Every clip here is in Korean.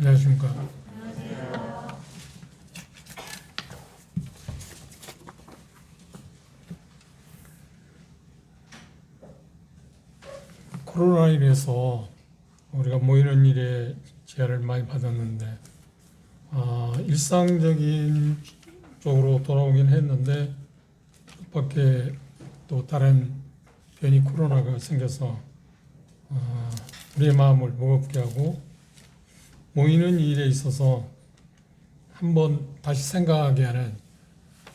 안녕하십니까. 코로나로 인해서 우리가 모이는 일에 제한을 많이 받았는데 일상적인 쪽으로 돌아오긴 했는데 밖에 또 다른 변이 코로나가 생겨서 우리의 마음을 무겁게 하고 모이는 일에 있어서 한번 다시 생각하게 하는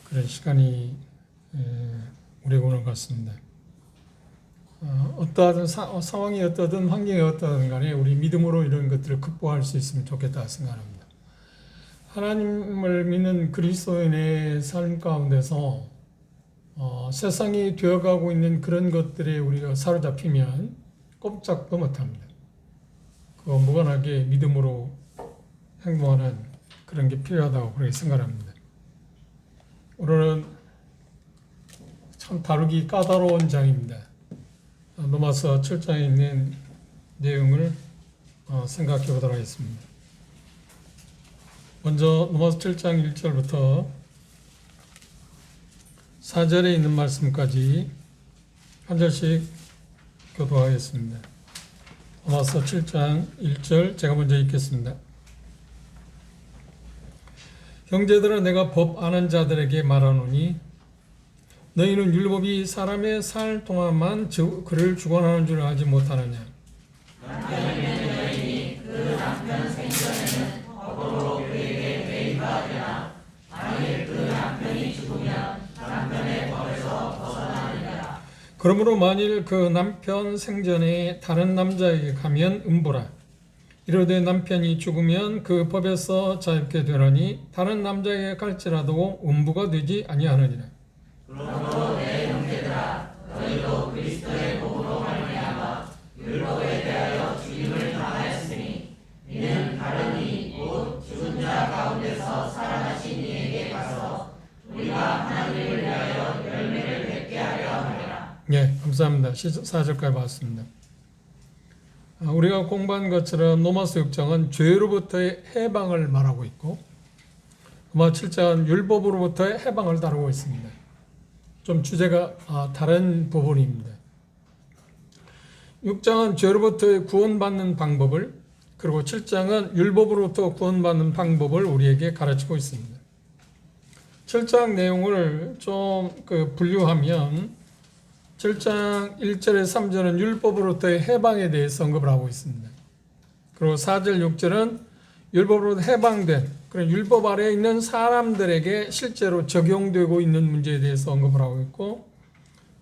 그런 시간이 우리에게 오는 것 같습니다. 어떠한 상황이 어떠든 환경이 어떠든 간에 우리 믿음으로 이런 것들을 극복할 수 있으면 좋겠다 생각합니다. 하나님을 믿는 그리스도인의 삶 가운데서 세상이 되어가고 있는 그런 것들에 우리가 사로잡히면 꼼짝도 못합니다. 그거 무관하게 믿음으로 행동하는 그런 게 필요하다고 그렇게 생각합니다. 오늘은 참 다루기 까다로운 장입니다. 로마서 7장에 있는 내용을 생각해 보도록 하겠습니다. 먼저 로마서 7장 1절부터 4절에 있는 말씀까지 한 절씩 교도하겠습니다. 로마서 7장 1절 제가 먼저 읽겠습니다. 형제들아, 내가 법 아는 자들에게 말하노니 너희는 율법이 사람의 살 동안만 그를 주관하는 줄 알지 못하느냐. 남편이면 여인이 그 남편 생전에는 법으로 그에게 배인가 되나 만일 그 남편이 죽으면 남편의 법에서 벗어나느니라. 그러므로 만일 그 남편 생전에 다른 남자에게 가면 음부라. 이르되 남편이 죽으면 그 법에서 자유케 되나니 다른 남자에게 갈지라도 음부가 되지 아니하느니라. 그러므로 내 형제들아, 너희도 그리스도의 복으로 말미암아 율법에 대하여 죽임을 당하였으니 이는 다른 이 곧 죽은 자 가운데서 살아나신 이에게 가서 우리가 하나님을 위하여 열매를 맺게 하려 함이라. 예, 감사합니다. 4절까지 봤습니다. 우리가 공부한 것처럼 로마서 6장은 죄로부터의 해방을 말하고 있고 로마 7장은 율법으로부터의 해방을 다루고 있습니다. 좀 주제가 다른 부분입니다. 6장은 죄로부터 구원받는 방법을, 그리고 7장은 율법으로부터 구원받는 방법을 우리에게 가르치고 있습니다. 7장 내용을 좀 분류하면 7장 1절에 3절은 율법으로부터의 해방에 대해서 언급을 하고 있습니다. 그리고 4절 6절은 율법으로 해방된 그런 율법 아래에 있는 사람들에게 실제로 적용되고 있는 문제에 대해서 언급을 하고 있고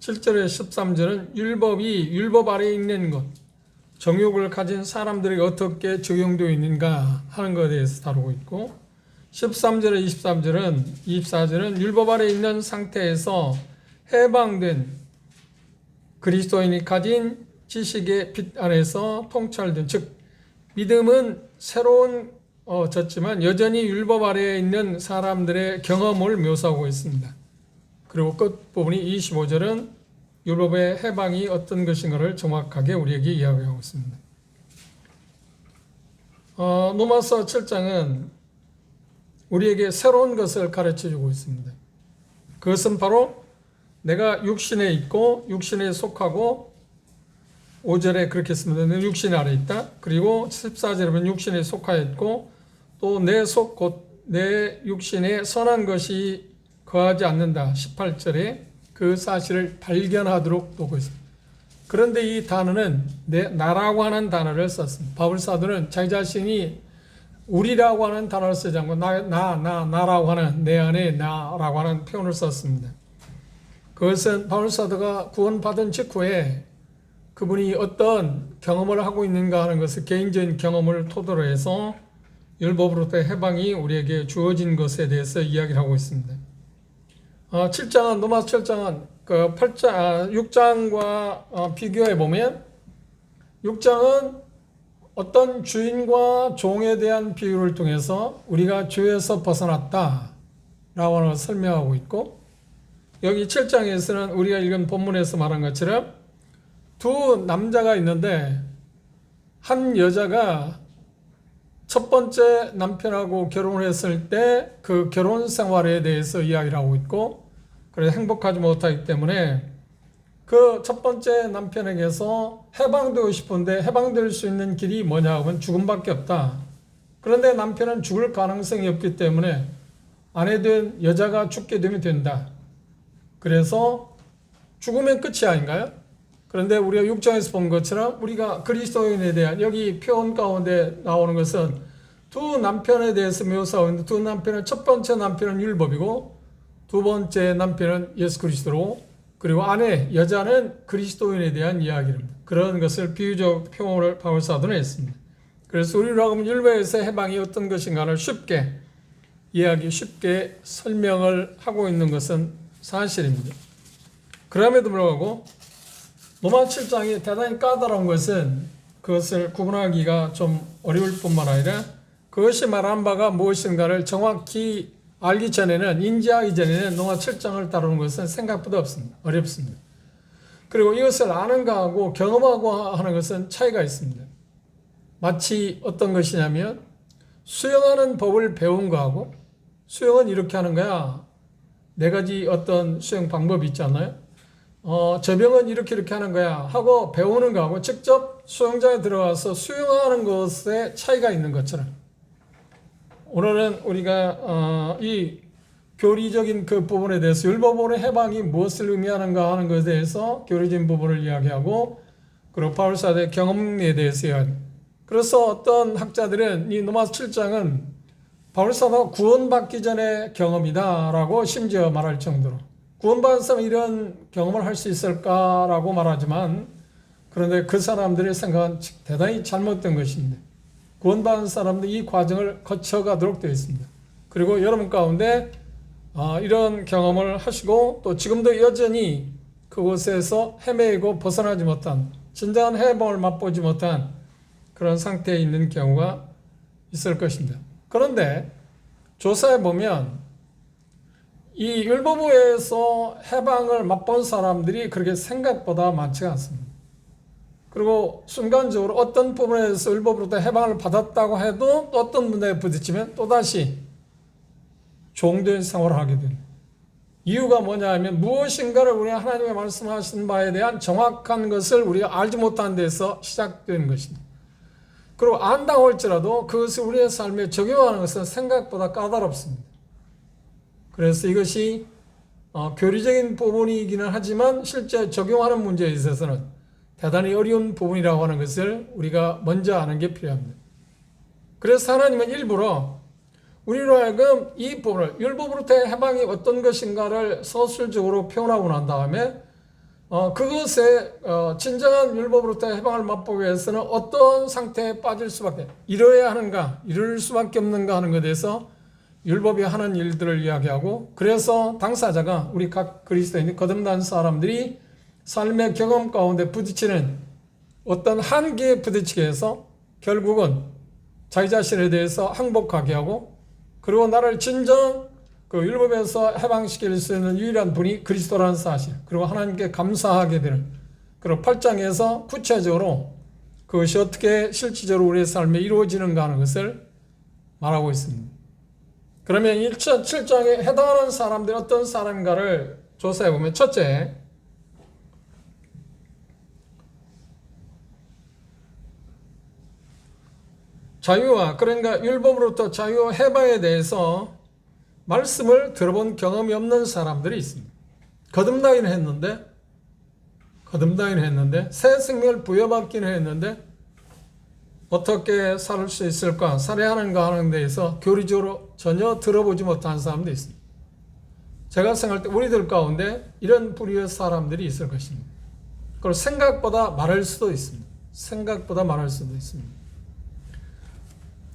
7절에 13절은 율법이 율법 아래에 있는 것, 정욕을 가진 사람들에게 어떻게 적용되어 있는가 하는 것에 대해서 다루고 있고 13절에 24절은 율법 아래에 있는 상태에서 해방된 그리스도인이 가진 지식의 빛 안에서 통찰된, 즉 믿음은 새로운 졌지만 여전히 율법 아래에 있는 사람들의 경험을 묘사하고 있습니다. 그리고 끝부분이 25절은 율법의 해방이 어떤 것인가를 정확하게 우리에게 이야기하고 있습니다. 로마서 7장은 우리에게 새로운 것을 가르쳐주고 있습니다. 그것은 바로 내가 육신에 있고 육신에 속하고 5절에 그렇게 씁니다. 내 육신 아래 있다. 그리고 14절에 보면 육신에 속하여 있고 또 내 속 곧 내 육신에 선한 것이 거하지 않는다. 18절에 그 사실을 발견하도록 보고 있습니다. 그런데 이 단어는 나라고 하는 단어를 썼습니다. 바울 사도는 자기 자신이 우리라고 하는 단어를 쓰지 않고 나라고 하는, 내 안에 나라고 하는 표현을 썼습니다. 그것은 바울 사도가 구원받은 직후에 그분이 어떤 경험을 하고 있는가 하는 것을 개인적인 경험을 토대로 해서 율법으로부터의 해방이 우리에게 주어진 것에 대해서 이야기를 하고 있습니다. 7장은, 로마서 7장은 6장과 비교해 보면 6장은 어떤 주인과 종에 대한 비유를 통해서 우리가 죄에서 벗어났다 라고 하는 것을 설명하고 있고 여기 7장에서는 우리가 읽은 본문에서 말한 것처럼 두 남자가 있는데 한 여자가 첫 번째 남편하고 결혼을 했을 때 그 결혼 생활에 대해서 이야기를 하고 있고, 그래서 행복하지 못하기 때문에 그 첫 번째 남편에게서 해방되고 싶은데 해방될 수 있는 길이 뭐냐 하면 죽음밖에 없다. 그런데 남편은 죽을 가능성이 없기 때문에 아내된 여자가 죽게 되면 된다. 그래서 죽으면 끝이 아닌가요? 그런데 우리가 6장에서 본 것처럼 우리가 그리스도인에 대한 여기 표현 가운데 나오는 것은 두 남편에 대해서 묘사하고 있는데, 두 남편은 첫 번째 남편은 율법이고 두 번째 남편은 예수 그리스도로, 그리고 아내, 여자는 그리스도인에 대한 이야기입니다. 그런 것을 비유적 표현을 바울 사도는 했습니다. 그래서 우리로 하면 율법에서 해방이 어떤 것인가를 쉽게 설명을 하고 있는 것은 사실입니다. 그럼에도 불구하고 로마 7장이 대단히 까다로운 것은 그것을 구분하기가 좀 어려울 뿐만 아니라 그것이 말한 바가 무엇인가를 정확히 알기 전에는, 인지하기 전에는 로마 7장을 다루는 것은 생각보다 어렵습니다. 그리고 이것을 아는 거하고 경험하고 하는 것은 차이가 있습니다. 마치 어떤 것이냐면 수영하는 법을 배운 거하고, 수영은 이렇게 하는 거야, 네 가지 어떤 수영 방법이 있잖아요. 저병은 이렇게 하는 거야 하고 배우는 거하고 직접 수영장에 들어가서 수영하는 것에 차이가 있는 것처럼, 오늘은 우리가 이 교리적인 그 부분에 대해서 율법으로의 해방이 무엇을 의미하는가 하는 것에 대해서 교리적인 부분을 이야기하고, 그리고 바울 사도의 경험에 대해서 이야기합니다. 그래서 어떤 학자들은 이 로마서 7장은 바울 사도가 구원받기 전의 경험이다라고 심지어 말할 정도로, 구원받은 사람이 이런 경험을 할 수 있을까라고 말하지만, 그런데 그 사람들의 생각은 대단히 잘못된 것입니다. 구원받은 사람들이 이 과정을 거쳐가도록 되어 있습니다. 그리고 여러분 가운데 이런 경험을 하시고 또 지금도 여전히 그곳에서 헤매이고 벗어나지 못한, 진정한 해방을 맛보지 못한 그런 상태에 있는 경우가 있을 것입니다. 그런데 조사해 보면 이 율법에서 해방을 맛본 사람들이 그렇게 생각보다 많지가 않습니다. 그리고 순간적으로 어떤 부분에서 율법으로부터 해방을 받았다고 해도 또 어떤 문제에 부딪히면 또다시 종된 생활을 하게 됩니다. 이유가 뭐냐 하면 무엇인가를 우리가 하나님의 말씀하신 바에 대한 정확한 것을 우리가 알지 못한 데서 시작되는 것입니다. 그리고 안다고 할지라도 그것을 우리의 삶에 적용하는 것은 생각보다 까다롭습니다. 그래서 이것이 교리적인 부분이기는 하지만 실제 적용하는 문제에 있어서는 대단히 어려운 부분이라고 하는 것을 우리가 먼저 아는 게 필요합니다. 그래서 하나님은 일부러 우리로 하여금 이 부분을, 율법으로부터의 해방이 어떤 것인가를 서술적으로 표현하고 난 다음에 그것에 진정한 율법으로부터의 해방을 맛보기 위해서는 어떤 상태에 빠질 수밖에, 이뤄야 하는가, 이룰 수밖에 없는가 하는 것에 대해서 율법이 하는 일들을 이야기하고, 그래서 당사자가, 우리 각 그리스도인 거듭난 사람들이 삶의 경험 가운데 부딪히는 어떤 한계에 부딪히게 해서 결국은 자기 자신에 대해서 항복하게 하고, 그리고 나를 진정 그 율법에서 해방시킬 수 있는 유일한 분이 그리스도라는 사실, 그리고 하나님께 감사하게 되는, 그리고 8장에서 구체적으로 그것이 어떻게 실질적으로 우리의 삶에 이루어지는가 하는 것을 말하고 있습니다. 그러면 7장에 해당하는 사람들이 어떤 사람인가를 조사해 보면, 첫째, 자유와, 그러니까 율법으로부터 자유 해방에 대해서 말씀을 들어본 경험이 없는 사람들이 있습니다. 거듭나기는 했는데 새 생명을 부여받기는 했는데 어떻게 살 수 있을까, 살아야 하는가 하는 데에서 교리적으로 전혀 들어보지 못한 사람도 있습니다. 제가 생각할 때 우리들 가운데 이런 부류의 사람들이 있을 것입니다. 그리고 생각보다 말할 수도 있습니다.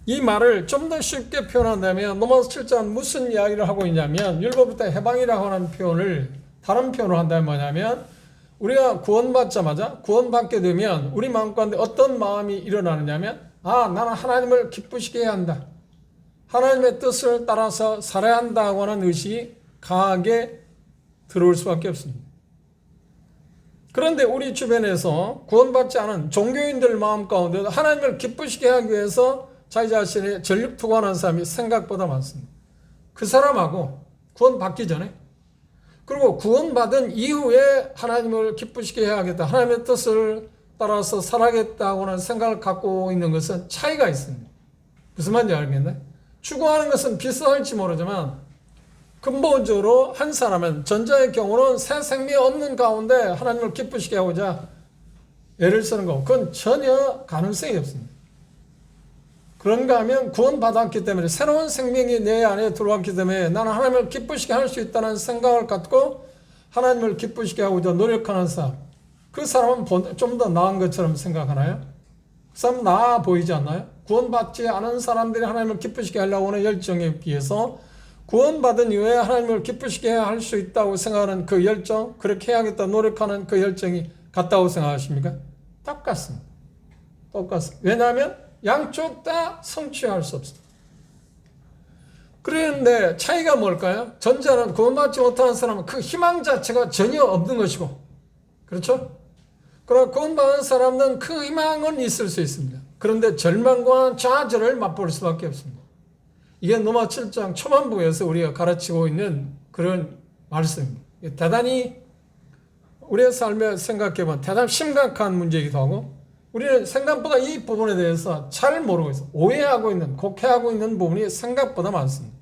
이 말을 좀 더 쉽게 표현한다면 로마서 7장은 무슨 이야기를 하고 있냐면, 율법부터 해방이라고 하는 표현을 다른 표현으로 한다면 뭐냐면, 우리가 구원받자마자, 구원받게 되면 우리 마음 가운데 어떤 마음이 일어나느냐면, 나는 하나님을 기쁘시게 해야 한다, 하나님의 뜻을 따라서 살아야 한다고 하는 의식이 강하게 들어올 수밖에 없습니다. 그런데 우리 주변에서 구원받지 않은 종교인들 마음 가운데도 하나님을 기쁘시게 하기 위해서 자기 자신의 전력 투구하는 사람이 생각보다 많습니다. 그 사람하고 구원받기 전에 그리고 구원받은 이후에 하나님을 기쁘시게 해야겠다. 하나님의 뜻을 따라서 살아야겠다고는 생각을 갖고 있는 것은 차이가 있습니다. 무슨 말인지 알겠나요? 추구하는 것은 비슷할지 모르지만 근본적으로 한 사람은 전자의 경우는 새 생명이 없는 가운데 하나님을 기쁘시게 하고자 애를 쓰는 거 그건 전혀 가능성이 없습니다. 그런가 하면 구원받았기 때문에 새로운 생명이 내 안에 들어왔기 때문에 나는 하나님을 기쁘시게 할 수 있다는 생각을 갖고 하나님을 기쁘시게 하고자 노력하는 사람, 그 사람은 좀 더 나은 것처럼 생각하나요? 그 사람 나아 보이지 않나요? 구원받지 않은 사람들이 하나님을 기쁘시게 하려고 하는 열정에 비해서 구원받은 이후에 하나님을 기쁘시게 할 수 있다고 생각하는 그 열정, 그렇게 해야겠다 노력하는 그 열정이 같다고 생각하십니까? 똑같습니다. 똑같습니다. 왜냐하면 양쪽 다 성취할 수 없습니다. 그런데 차이가 뭘까요? 전자는 구원받지 못하는 사람은 그 희망 자체가 전혀 없는 것이고, 그렇죠? 그러나 구원받은 사람은 그 희망은 있을 수 있습니다. 그런데 절망과 좌절을 맛볼 수밖에 없습니다. 이게 로마 7장 초반부에서 우리가 가르치고 있는 그런 말씀입니다. 대단히 우리의 삶에 생각해보면 대단히 심각한 문제이기도 하고 우리는 생각보다 이 부분에 대해서 잘 모르고 있어요. 오해하고 있는, 곡해하고 있는 부분이 생각보다 많습니다.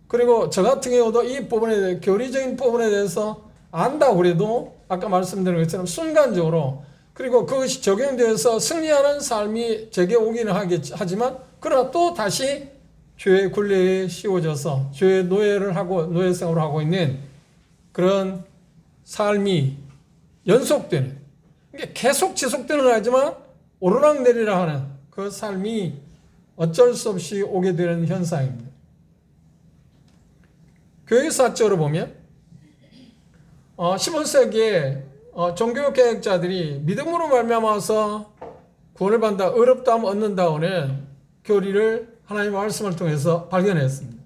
그리고 저 같은 경우도 이 부분에 대해 교리적인 부분에 대해서 안다고 해도 아까 말씀드린 것처럼 순간적으로 그리고 그것이 적용되어서 승리하는 삶이 제게 오기는 하지만 그러나 또 다시 죄의 굴레에 씌워져서 죄의 노예를 하고 노예 생활을 하고 있는 그런 삶이 연속되는, 이게 계속 지속되는 건 아니지만 오르락내리락 하는 그 삶이 어쩔 수 없이 오게 되는 현상입니다. 교회사적으로 보면 15세기에 종교개혁자들이 믿음으로 말미암아서 구원을 받는다, 어렵다면 얻는다고는 교리를 하나님의 말씀을 통해서 발견했습니다.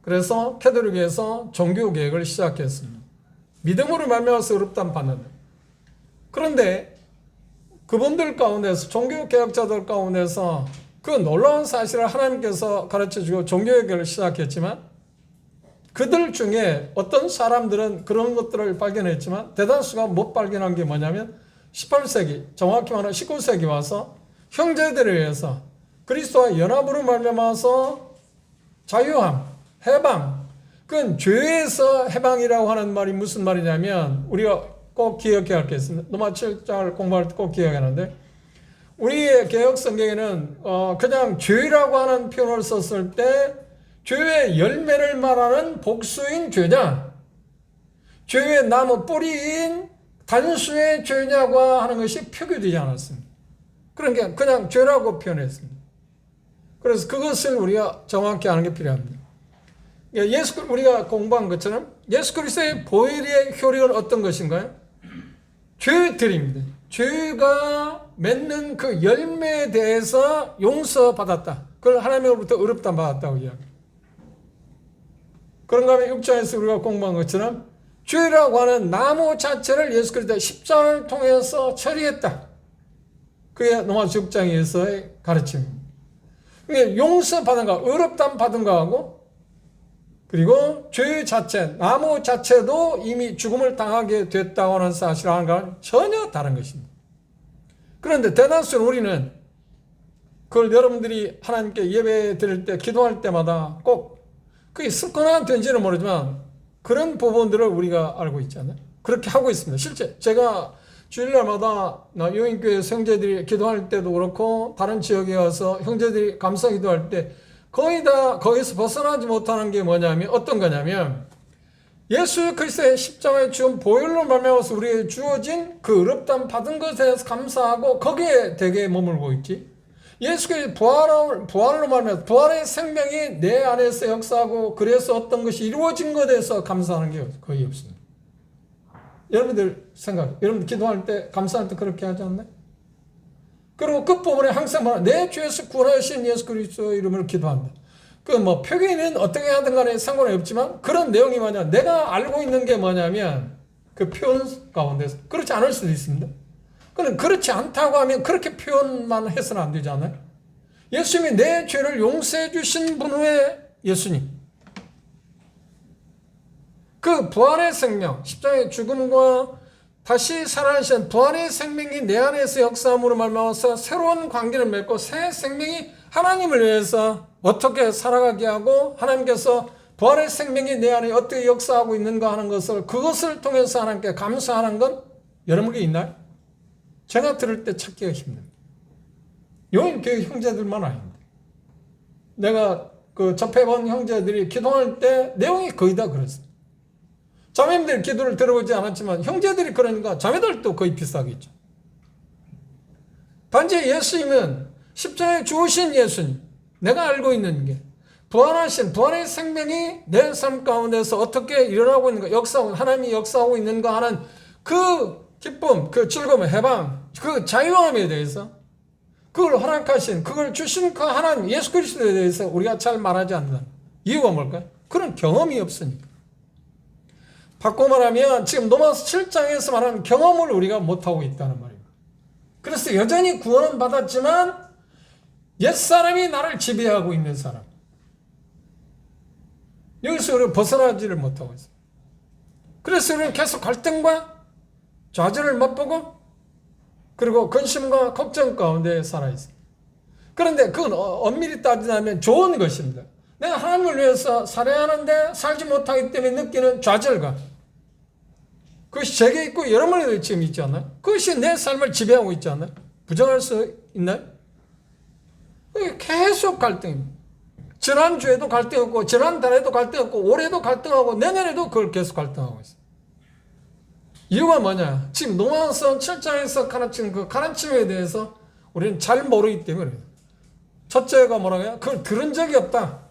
그래서 캐톨릭에서 종교개혁을 시작했습니다. 믿음으로 말미암아서 어렵다면 받는다. 그런데 그분들 가운데서 종교개혁자들 가운데서 그 놀라운 사실을 하나님께서 가르쳐주고 종교개혁을 시작했지만 그들 중에 어떤 사람들은 그런 것들을 발견했지만 대다수가 못 발견한 게 뭐냐면 18세기, 정확히 말하면 19세기 와서 형제들에 의해서 그리스도와 연합으로 말미암아서 자유함, 해방, 그건 죄에서 해방이라고 하는 말이 무슨 말이냐면 우리가 꼭 기억해야 할 게 있습니다. 로마 7장을 공부할 때 꼭 기억해야 하는데 우리의 개혁 성경에는 그냥 죄라고 하는 표현을 썼을 때 죄의 열매를 말하는 복수인 죄냐, 죄의 나무 뿌리인 단수의 죄냐고 하는 것이 표기되지 않았습니다. 그러니까 그냥 죄라고 표현했습니다. 그래서 그것을 우리가 정확히 아는 게 필요합니다. 우리가 공부한 것처럼 예수 그리스도의 보혈의 효력은 어떤 것인가요? 죄들입니다. 죄가 맺는 그 열매에 대해서 용서받았다. 그걸 하나님으로부터 어렵다 받았다고 이야기합니다. 그런가 하면 6장에서 우리가 공부한 것처럼 죄라고 하는 나무 자체를 예수 그리스도의 십자가를 통해서 처리했다. 그게 로마 6장에서의 가르침입니다. 그게 용서받은 거, 어렵담 받은 거하고 그리고 죄 자체, 나무 자체도 이미 죽음을 당하게 됐다고 하는 사실을 하는 것은 전혀 다른 것입니다. 그런데 대다수는 우리는 그걸 여러분들이 하나님께 예배 드릴 때 기도할 때마다 꼭 그게 습관화 된지는 모르지만 그런 부분들을 우리가 알고 있잖아요. 그렇게 하고 있습니다. 실제 제가 주일날마다 요인교회 형제들이 기도할 때도 그렇고 다른 지역에 가서 형제들이 감사 기도할 때 거의 다 거기서 벗어나지 못하는 게 뭐냐면 어떤 거냐면 예수 그리스도의 십자가에 주은 보혈로 말미암아서 우리에게 주어진 그 어렵담 받은 것에 대해서 감사하고 거기에 되게 머물고 있지. 예수 그리스도의 부활로 말미암아서 부활의 생명이 내 안에서 역사하고 그래서 어떤 것이 이루어진 것에 대해서 감사하는 게 거의 없습니다. 여러분들 여러분들 기도할 때 감사할 때 그렇게 하지 않나요? 그리고 끝부분에 항상 내 죄에서 구원하신 예수 그리스도 이름으로 기도한다. 그 표기는 어떻게 하든 간에 상관이 없지만 그런 내용이 뭐냐, 내가 알고 있는 게 뭐냐면 그 표현 가운데서 그렇지 않을 수도 있습니다. 그럼 그렇지 않다고 하면 그렇게 표현만 해서는 안 되잖아요. 예수님이 내 죄를 용서해 주신 분 후에 예수님. 그 부활의 생명, 십자가의 죽음과 다시 살아나신 부활의 생명이 내 안에서 역사함으로 말미암아서 새로운 관계를 맺고 새 생명이 하나님을 위해서 어떻게 살아가게 하고 하나님께서 부활의 생명이 내 안에 어떻게 역사하고 있는가 하는 것을 그것을 통해서 하나님께 감사하는 건 여러분에게 있나요? 제가 들을 때 찾기가 힘듭니다. 여기 교회 형제들만 아닙니다. 내가 그 접해본 형제들이 기도할 때 내용이 거의 다 그렇습니다. 자매님들 기도를 들어보지 않았지만 형제들이 그러니까 자매들도 거의 비슷하겠죠. 단지 예수님은 십자가에 죽으신 예수님, 내가 알고 있는 게 부활하신 부활의 생명이 내 삶 가운데서 어떻게 일어나고 있는가, 역사하고 하나님이 역사하고 있는가 하는 그 기쁨, 그 즐거움, 해방, 그 자유함에 대해서 그걸 허락하신, 그걸 주신 그 하나님 예수 그리스도에 대해서 우리가 잘 말하지 않는 이유가 뭘까요? 그런 경험이 없으니까. 바꿔 말하면 지금 로마서 7장에서 말하는 경험을 우리가 못하고 있다는 말입니다. 그래서 여전히 구원은 받았지만 옛사람이 나를 지배하고 있는 사람, 여기서 우리가 벗어나지를 못하고 있어요. 그래서 우리는 계속 갈등과 좌절을 맛보고 그리고 근심과 걱정 가운데 살아있어요. 그런데 그건 엄밀히 따지자면 좋은 것입니다. 내가 하나님을 위해서 살아야 하는데 살지 못하기 때문에 느끼는 좌절감, 그것이 제게 있고 여러분에도 지금 있지 않나요? 그것이 내 삶을 지배하고 있지 않나요? 부정할 수 있나요? 계속 갈등입니다. 지난주에도 갈등했고 지난달에도 갈등했고 올해도 갈등하고 내년에도 그걸 계속 갈등하고 있어요. 이유가 뭐냐? 지금 로마서 7장에서 가르치는 그 가르침에 대해서 우리는 잘 모르기 때문에 그래요. 첫째가 뭐라고 해요? 그걸 들은 적이 없다.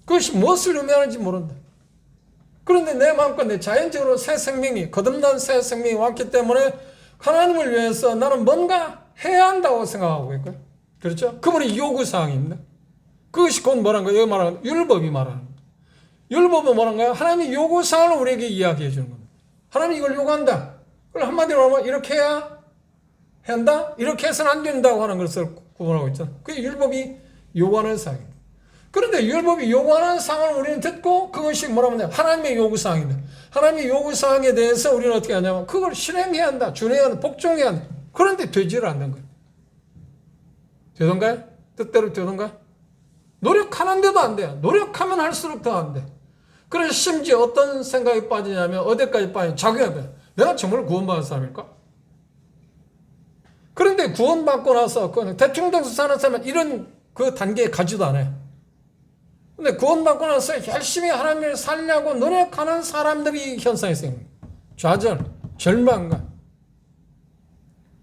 그것이 무엇을 의미하는지 모른다. 그런데 내 마음과 내 자연적으로 새 생명이, 거듭난 새 생명이 왔기 때문에 하나님을 위해서 나는 뭔가 해야 한다고 생각하고 있고요. 그렇죠? 그분의 요구사항입니다. 그것이 곧 뭐라는 거예요? 여기 말하는 율법이 말하는 거예요. 율법은 뭐라는 거예요? 하나님의 요구사항을 우리에게 이야기해 주는 겁니다. 하나님이 이걸 요구한다. 그걸 한마디로 하면 이렇게 해야 한다? 이렇게 해서는 안 된다고 하는 것을 구분하고 있잖아요. 그게 율법이 요구하는 사항입니다. 그런데 율법이 요구하는 사항을 우리는 듣고 그것이 뭐라면 돼요? 하나님의 요구사항입니다. 하나님의 요구사항에 대해서 우리는 어떻게 하냐면 그걸 실행해야 한다. 준행해야 한다. 복종해야 한다. 그런데 되지를 않는 거예요. 되던가요? 뜻대로 되던가? 노력하는데도 안 돼요. 노력하면 할수록 더 안 돼. 그래서 심지어 어떤 생각이 빠지냐면 어디까지 빠지냐면 자기가 돼. 내가 정말 구원받은 사람일까? 그런데 구원받고 나서 대충대충 사는 사람은 이런 그 단계에 가지도 않아요. 근데 구원받고 나서 열심히 하나님을 살려고 노력하는 사람들이 현상이 생깁니다. 좌절, 절망감.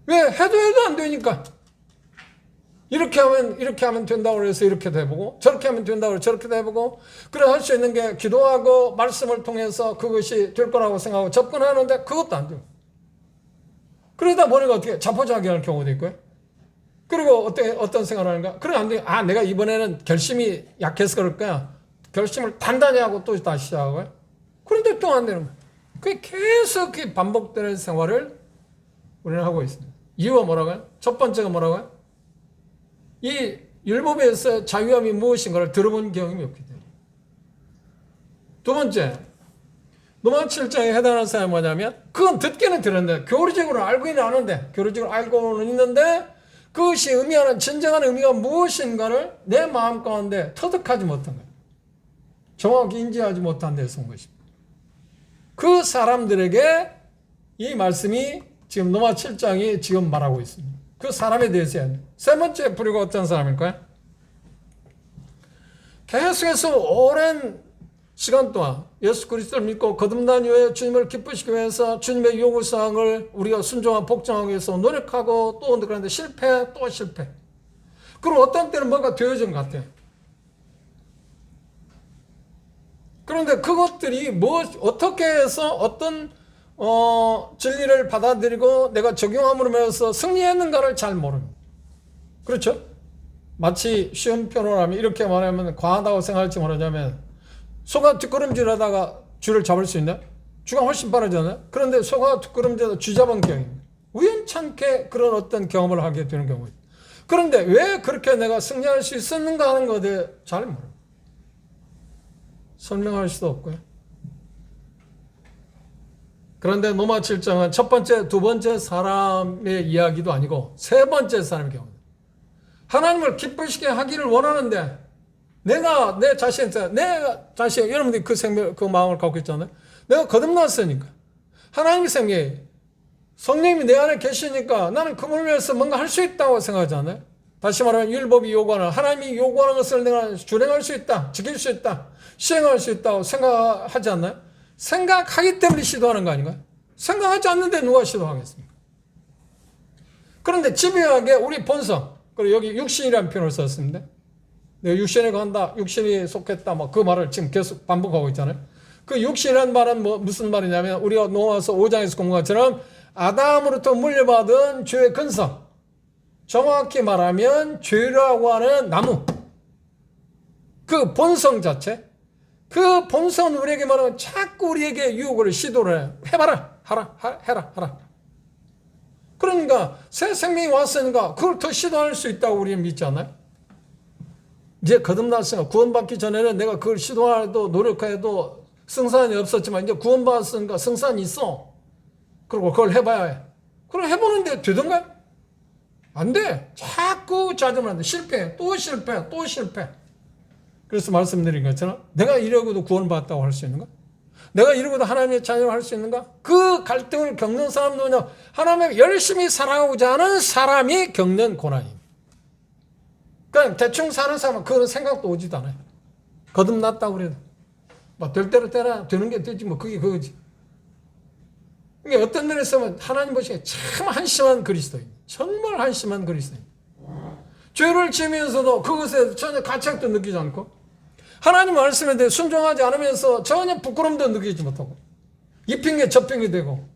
왜? 해도 안 되니까. 이렇게 하면 된다고 해서 이렇게도 해보고, 저렇게 하면 된다고 해서 저렇게도 해보고, 그래 할 수 있는 게 기도하고 말씀을 통해서 그것이 될 거라고 생각하고 접근하는데 그것도 안 돼요. 그러다 보니까 어떻게 자포자기할 경우도 있고요. 그리고 어떤 생각을 하는가? 그래 안 돼. 내가 이번에는 결심이 약해서 그럴 거야. 결심을 단단히 하고 또 다시 시작하고요. 그런데 또 안 되는 거예요. 그게 계속 반복되는 생활을 우리는 하고 있습니다. 이유가 뭐라고요? 첫 번째가 뭐라고요? 이 율법에서 자유함이 무엇인가를 들어본 경험이 없기 때문에. 두 번째, 로마 7장에 해당하는 사람이 뭐냐면 그건 듣기는 들었는데 교리적으로 알고는 아는데 교리적으로 알고는 있는데 그것이 의미하는 진정한 의미가 무엇인가를 내 마음 가운데 터득하지 못한 거예요. 정확히 인지하지 못한 데서 온 것입니다. 그 사람들에게 이 말씀이 지금 로마 7장이 지금 말하고 있습니다. 그 사람에 대해서 해야 돼요. 세 번째 부류가 어떤 사람일까요? 계속해서 오랜 시간 동안 예수 그리스도를 믿고 거듭난 이후에 주님을 기쁘시기 위해서 주님의 요구사항을 우리가 순종하고 복종하기 위해서 노력하고 또 그런데 실패 또 실패. 그리고 어떤 때는 뭔가 되어진 것 같아요. 그런데 그것들이 어떻게 해서 어떤 진리를 받아들이고 내가 적용함으로 인해서 승리했는가를 잘 모릅니다. 그렇죠? 마치 쉬운 표현으로 하면 이렇게 말하면 과하다고 생각할지 모르냐면 소가 뒷걸음질하다가 쥐를 잡을 수 있나요? 쥐가 훨씬 빠르잖아요. 그런데 소가 뒷걸음질하다 쥐 잡은 경우입니다. 우연찮게 그런 어떤 경험을 하게 되는 경우입니다. 그런데 왜 그렇게 내가 승리할 수 있었는가 하는 것에 대해 잘 모릅니다. 설명할 수도 없고요. 그런데 로마 7장은 첫 번째, 두 번째 사람의 이야기도 아니고 세 번째 사람의 경우입니다. 하나님을 기쁘시게 하기를 원하는데 내가 내 자신, 여러분들이 그 마음을 갖고 있잖아요. 내가 거듭났으니까 하나님의 생명이 성령님이 내 안에 계시니까 나는 그분을 위해서 뭔가 할 수 있다고 생각하잖아요. 다시 말하면 율법이 요구하는, 하나님이 요구하는 것을 내가 준행할 수 있다, 지킬 수 있다, 시행할 수 있다고 생각하지 않나요? 생각하기 때문에 시도하는 거 아닌가요? 생각하지 않는데 누가 시도하겠습니까? 그런데 집요하게 우리 본성, 그리고 여기 육신이라는 표현을 썼습니다. 내가 육신에 간다, 육신이 속했다, 그 말을 지금 계속 반복하고 있잖아요. 그 육신이라는 말은 무슨 말이냐면 우리가 로마서 5장에서 공부한 것처럼 아담으로부터 물려받은 죄의 근성, 정확히 말하면 죄라고 하는 나무, 그 본성 자체, 그 본성은 우리에게 말하면 자꾸 우리에게 유혹을 시도를 해요. 해봐라, 해라. 그러니까 새 생명이 왔으니까 그걸 더 시도할 수 있다고 우리는 믿지 않아요? 이제 거듭났으니까, 구원받기 전에는 내가 그걸 시도해도 노력해도 승산이 없었지만 이제 구원받았으니까 승산이 있어. 그리고 그걸 해봐야 해. 그럼 해보는데 되던가? 안 돼. 자꾸 짜증을 한다. 실패. 또 실패. 그래서 말씀드린 것처럼 내가 이러고도 구원받았다고 할 수 있는가? 내가 이러고도 하나님의 자녀를 할 수 있는가? 그 갈등을 겪는 사람도 그냥 하나님의 열심히 살아가고자 하는 사람이 겪는 고난입니다. 그냥 대충 사는 사람은 그런 생각도 오지도 않아요. 거듭났다고 그래도. 될 대로 되나? 되는 게 되지 그게 그거지. 이게 어떤 면에서 하나님 보시기에 참 한심한 그리스도인, 정말 한심한 그리스도인. 죄를 지으면서도 그것에 전혀 가책도 느끼지 않고 하나님 말씀에 대해 순종하지 않으면서 전혀 부끄러움도 느끼지 못하고 이 핑계 저 핑계 되고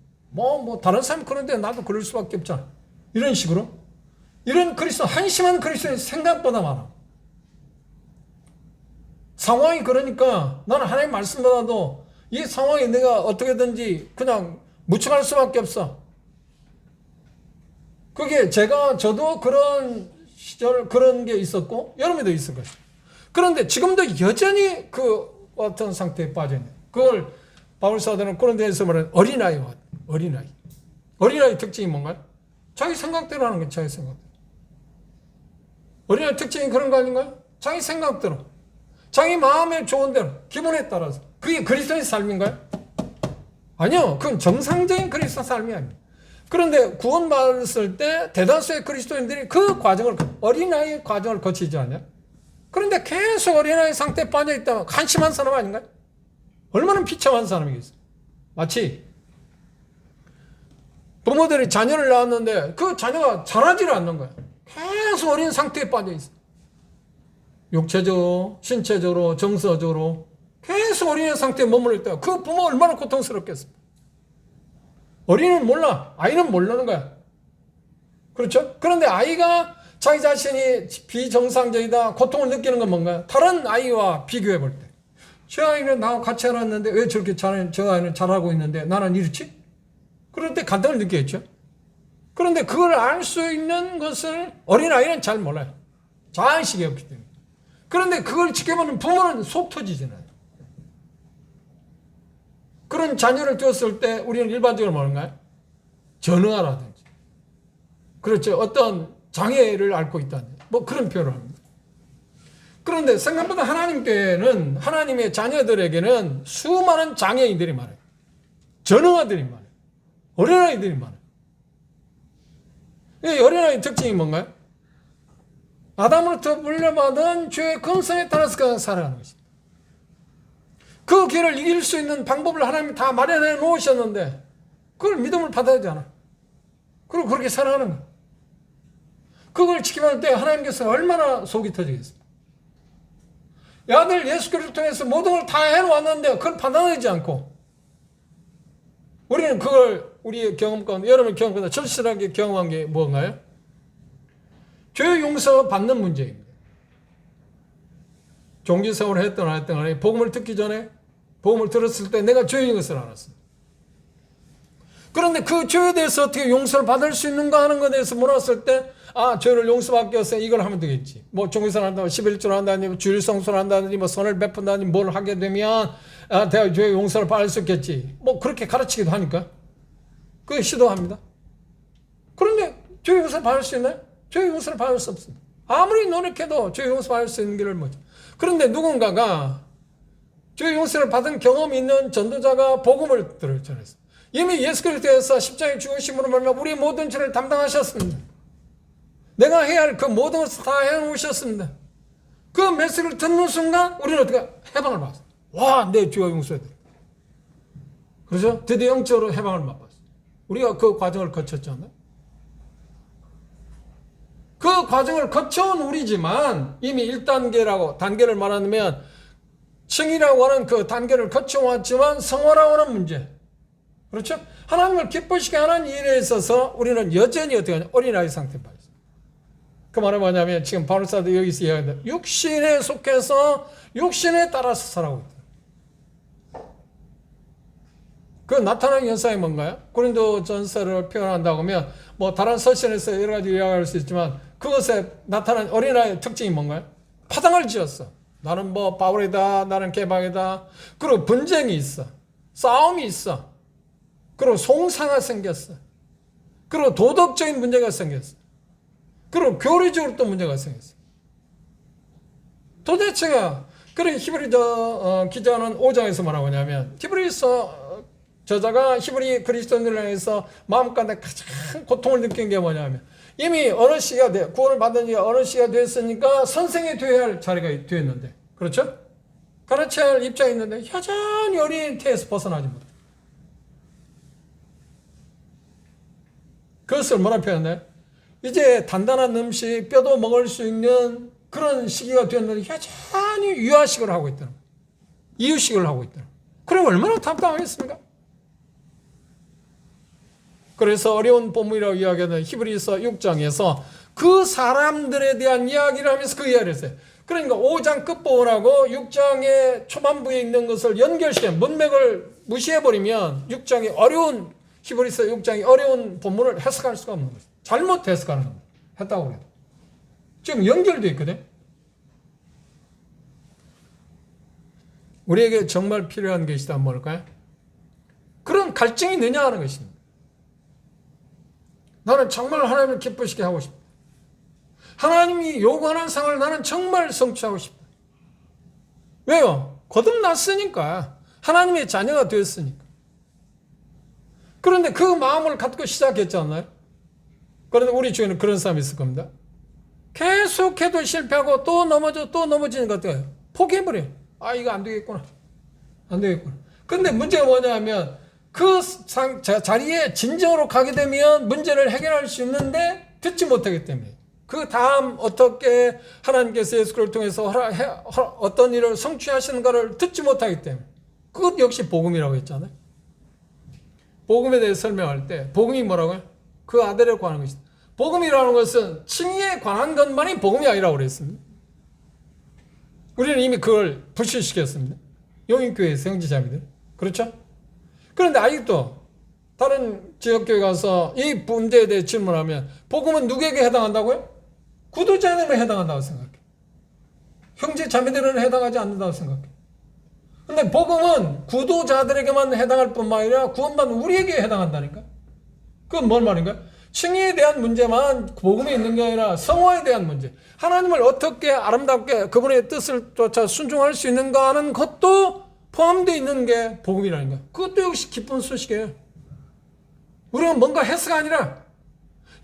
다른 사람 그런데 나도 그럴 수밖에 없잖아. 이런 식으로 이런 그리스도, 한심한 그리스도인 생각보다 많아. 상황이 그러니까 나는 하나님 말씀보다도 이 상황에 내가 어떻게든지 그냥 묵묵할 수밖에 없어. 그게 저도 그런 시절 그런 게 있었고 여러분도 있을 것이다. 그런데 지금도 여전히 그 어떤 상태에 빠져있네. 그걸 바울사도는 고린도에서 말하는 어린아이와 어린아이 특징이 뭔가요? 자기 생각대로 하는 거예요. 자기 생각대로. 어린아이 특징이 그런 거 아닌가요? 자기 생각대로, 자기 마음에 좋은 대로, 기분에 따라서. 그게 그리스도의 삶인가요? 아니요. 그건 정상적인 그리스도 삶이 아닙니다. 그런데 구원받았을 때 대다수의 그리스도인들이 그 과정을, 어린아이의 과정을 거치지 않냐? 그런데 계속 어린아이 상태에 빠져있다면 한심한 사람 아닌가요? 얼마나 비참한 사람이겠어요? 마치 부모들이 자녀를 낳았는데 그 자녀가 자라지를 않는 거예요. 계속 어린 상태에 빠져있어요. 육체적으로, 신체적으로, 정서적으로 계속 어린의 상태에 머물러 있다. 그 부모 얼마나 고통스럽겠습니까? 어린이는 몰라. 아이는 모르는 거야. 그렇죠? 그런데 아이가 자기 자신이 비정상적이다, 고통을 느끼는 건 뭔가요? 다른 아이와 비교해 볼 때. 저 아이는 나하고 같이 살았는데 왜 저렇게 저 아이는 잘하고 있는데 나는 이렇지? 그럴 때 감동을 느끼겠죠? 그런데 그걸 알 수 있는 것을 어린아이는 잘 몰라요. 자의식이 없기 때문에. 그런데 그걸 지켜보는 부모는 속 터지잖아요. 그런 자녀를 두었을 때 우리는 일반적으로 뭐인가요? 전능하라든지. 그렇죠. 어떤 장애를 앓고 있다든지. 그런 표현을 합니다. 그런데 생각보다 하나님께는, 하나님의 자녀들에게는 수많은 장애인들이 많아요. 전능아들이 많아요. 어린아이들이 많아요. 이 어린아이 특징이 뭔가요? 아담으로부터 물려받은 죄의 근성에 따라서 살아가는 것입니다. 그 길을 이길 수 있는 방법을 하나님이 다 마련해 놓으셨는데 그걸 믿음을 받아야지 않아. 그리고 그렇게 살아가는 거야. 그걸 지켜볼 때 하나님께서 얼마나 속이 터지겠어요. 아들 예수 그리스도를 통해서 모든 걸 다 해놓았는데 그걸 받아내지 않고 우리는 그걸 우리의 경험 가운데, 여러분의 경험 가운데 절실하게 경험한 게 뭔가요? 죄 용서 받는 문제입니다. 종기생활을 했던 안 했던 간에 복음을 듣기 전에, 복음을 들었을 때 내가 죄인 것을 알았습니다. 그런데 그 죄에 대해서 어떻게 용서를 받을 수 있는가 하는 것에 대해서 물었을 때, 죄를 용서받기 위해서 이걸 하면 되겠지. 뭐 종교생활 한다고 11조를 한다든지 주일 성수를 한다든지 뭐 선을 베푼다든지 뭘 하게 되면 내가 죄의 용서를 받을 수 있겠지. 뭐 그렇게 가르치기도 하니까 그게 시도합니다. 그런데 죄의 용서를 받을 수 있나요? 죄의 용서를 받을 수 없습니다. 아무리 노력해도 죄의 용서 받을 수 있는 길을 뭐죠? 그런데 누군가가 죄의 용서를 받은 경험이 있는 전도자가 복음을 전했어. 이미 예수 그리스도께서 십자가에 죽으심으로 말미암아 우리의 모든 죄를 담당하셨습니다. 내가 해야 할 그 모든 것을 다 해놓으셨습니다. 그 메시지를 듣는 순간 우리는 어떻게 해방을 받았어요. 와, 내 죄가 용서돼. 그렇죠? 드디어 영적으로 해방을 맛봤어요. 우리가 그 과정을 거쳤잖아요. 그 과정을 거쳐온 우리지만 이미 1단계라고 단계를 말하면 층이라고 하는 그 단계를 거쳐왔지만 성화라고 하는 문제. 그렇죠? 하나님을 기쁘시게 하는 일에 있어서 우리는 여전히 어떻게 하냐? 어린아이 상태에 빠졌어요. 그 말은 뭐냐면 지금 바울사도 여기서 이야기하는데 육신에 속해서 육신에 따라서 살아가고 있다. 그 나타나는 현상이 뭔가요? 고린도 전서를 표현한다고 하면 뭐 다른 서신에서 여러 가지 이야기할 수 있지만 그것에 나타난 어린아이의 특징이 뭔가요? 파당을 지었어. 나는 뭐 바울이다, 나는 개방이다. 그리고 분쟁이 있어. 싸움이 있어. 그리고 송사가 생겼어. 그리고 도덕적인 문제가 생겼어. 그리고 교리적으로 또 문제가 생겼어. 도대체가 그래 히브리서 기자는 5장에서 뭐라고 하냐면 히브리서 저자가 히브리 그리스도인들을 향해서 마음가운데 가장 고통을 느낀 게 뭐냐면 이미 어느 시기가 돼 구원을 받은 지가 어느 시기가 됐으니까 선생이 되어야 할 자리가 되었는데 그렇죠? 가르쳐야 할 입장이 있는데 여전히 어린 태에서 벗어나지 못해. 그것을 뭐라 표현해? 이제 단단한 음식, 뼈도 먹을 수 있는 그런 시기가 되었는데 여전히 유아식을 하고 있다는 거예요. 이유식을 하고 있다는 거예요. 그럼 얼마나 답답하겠습니까? 그래서 어려운 본문이라고 이야기하는 히브리서 6장에서 그 사람들에 대한 이야기를 하면서 그 이야기를 했어요. 그러니까 5장 끝부분하고 6장의 초반부에 있는 것을 연결시켜 문맥을 무시해버리면 6장이 어려운 히브리서 6장이 어려운 본문을 해석할 수가 없는 거죠. 잘못 해석하는 겁니다. 했다고 그래요. 지금 연결되어 있거든. 우리에게 정말 필요한 것이 다 뭘까요? 그런 갈증이 있느냐 하는 것입니다. 나는 정말 하나님을 기쁘시게 하고 싶다. 하나님이 요구하는 상을 나는 정말 성취하고 싶다. 왜요? 거듭났으니까. 하나님의 자녀가 되었으니까. 그런데 그 마음을 갖고 시작했잖아요. 그런데 우리 중에는 그런 사람이 있을 겁니다. 계속해도 실패하고 또 넘어지는 것 같아요. 포기해버려요. 이거 안 되겠구나. 안 되겠구나. 근데 문제가 뭐냐 하면 그 자리에 진정으로 가게 되면 문제를 해결할 수 있는데 듣지 못하기 때문에 그 다음 어떻게 하나님께서 예수 그리스도를 통해서 어떤 일을 성취하시는가를 듣지 못하기 때문에 그것 역시 복음이라고 했잖아요. 복음에 대해서 설명할 때 복음이 뭐라고요? 그 아들에 관한 것이다. 복음이라는 것은 칭의에 관한 것만이 복음이 아니라고 그랬습니다. 우리는 이미 그걸 불신시켰습니다. 용인교회 성지자매들. 그렇죠? 그런데 아직도 다른 지역교회 가서 이 문제에 대해 질문하면 복음은 누구에게 해당한다고요? 구도자에게만 해당한다고 생각해. 형제 자매들은 해당하지 않는다고 생각해. 근데 복음은 구도자들에게만 해당할 뿐만 아니라 구원받은 우리에게 해당한다니까. 그건 뭔 말인가요? 칭의에 대한 문제만 복음에 있는 게 아니라 성화에 대한 문제. 하나님을 어떻게 아름답게 그분의 뜻을 쫓아 순종할 수 있는가 하는 것도 포함되어 있는 게 복음이라는 거예요. 그것도 역시 기쁜 소식이에요. 우리는 뭔가 해서가 아니라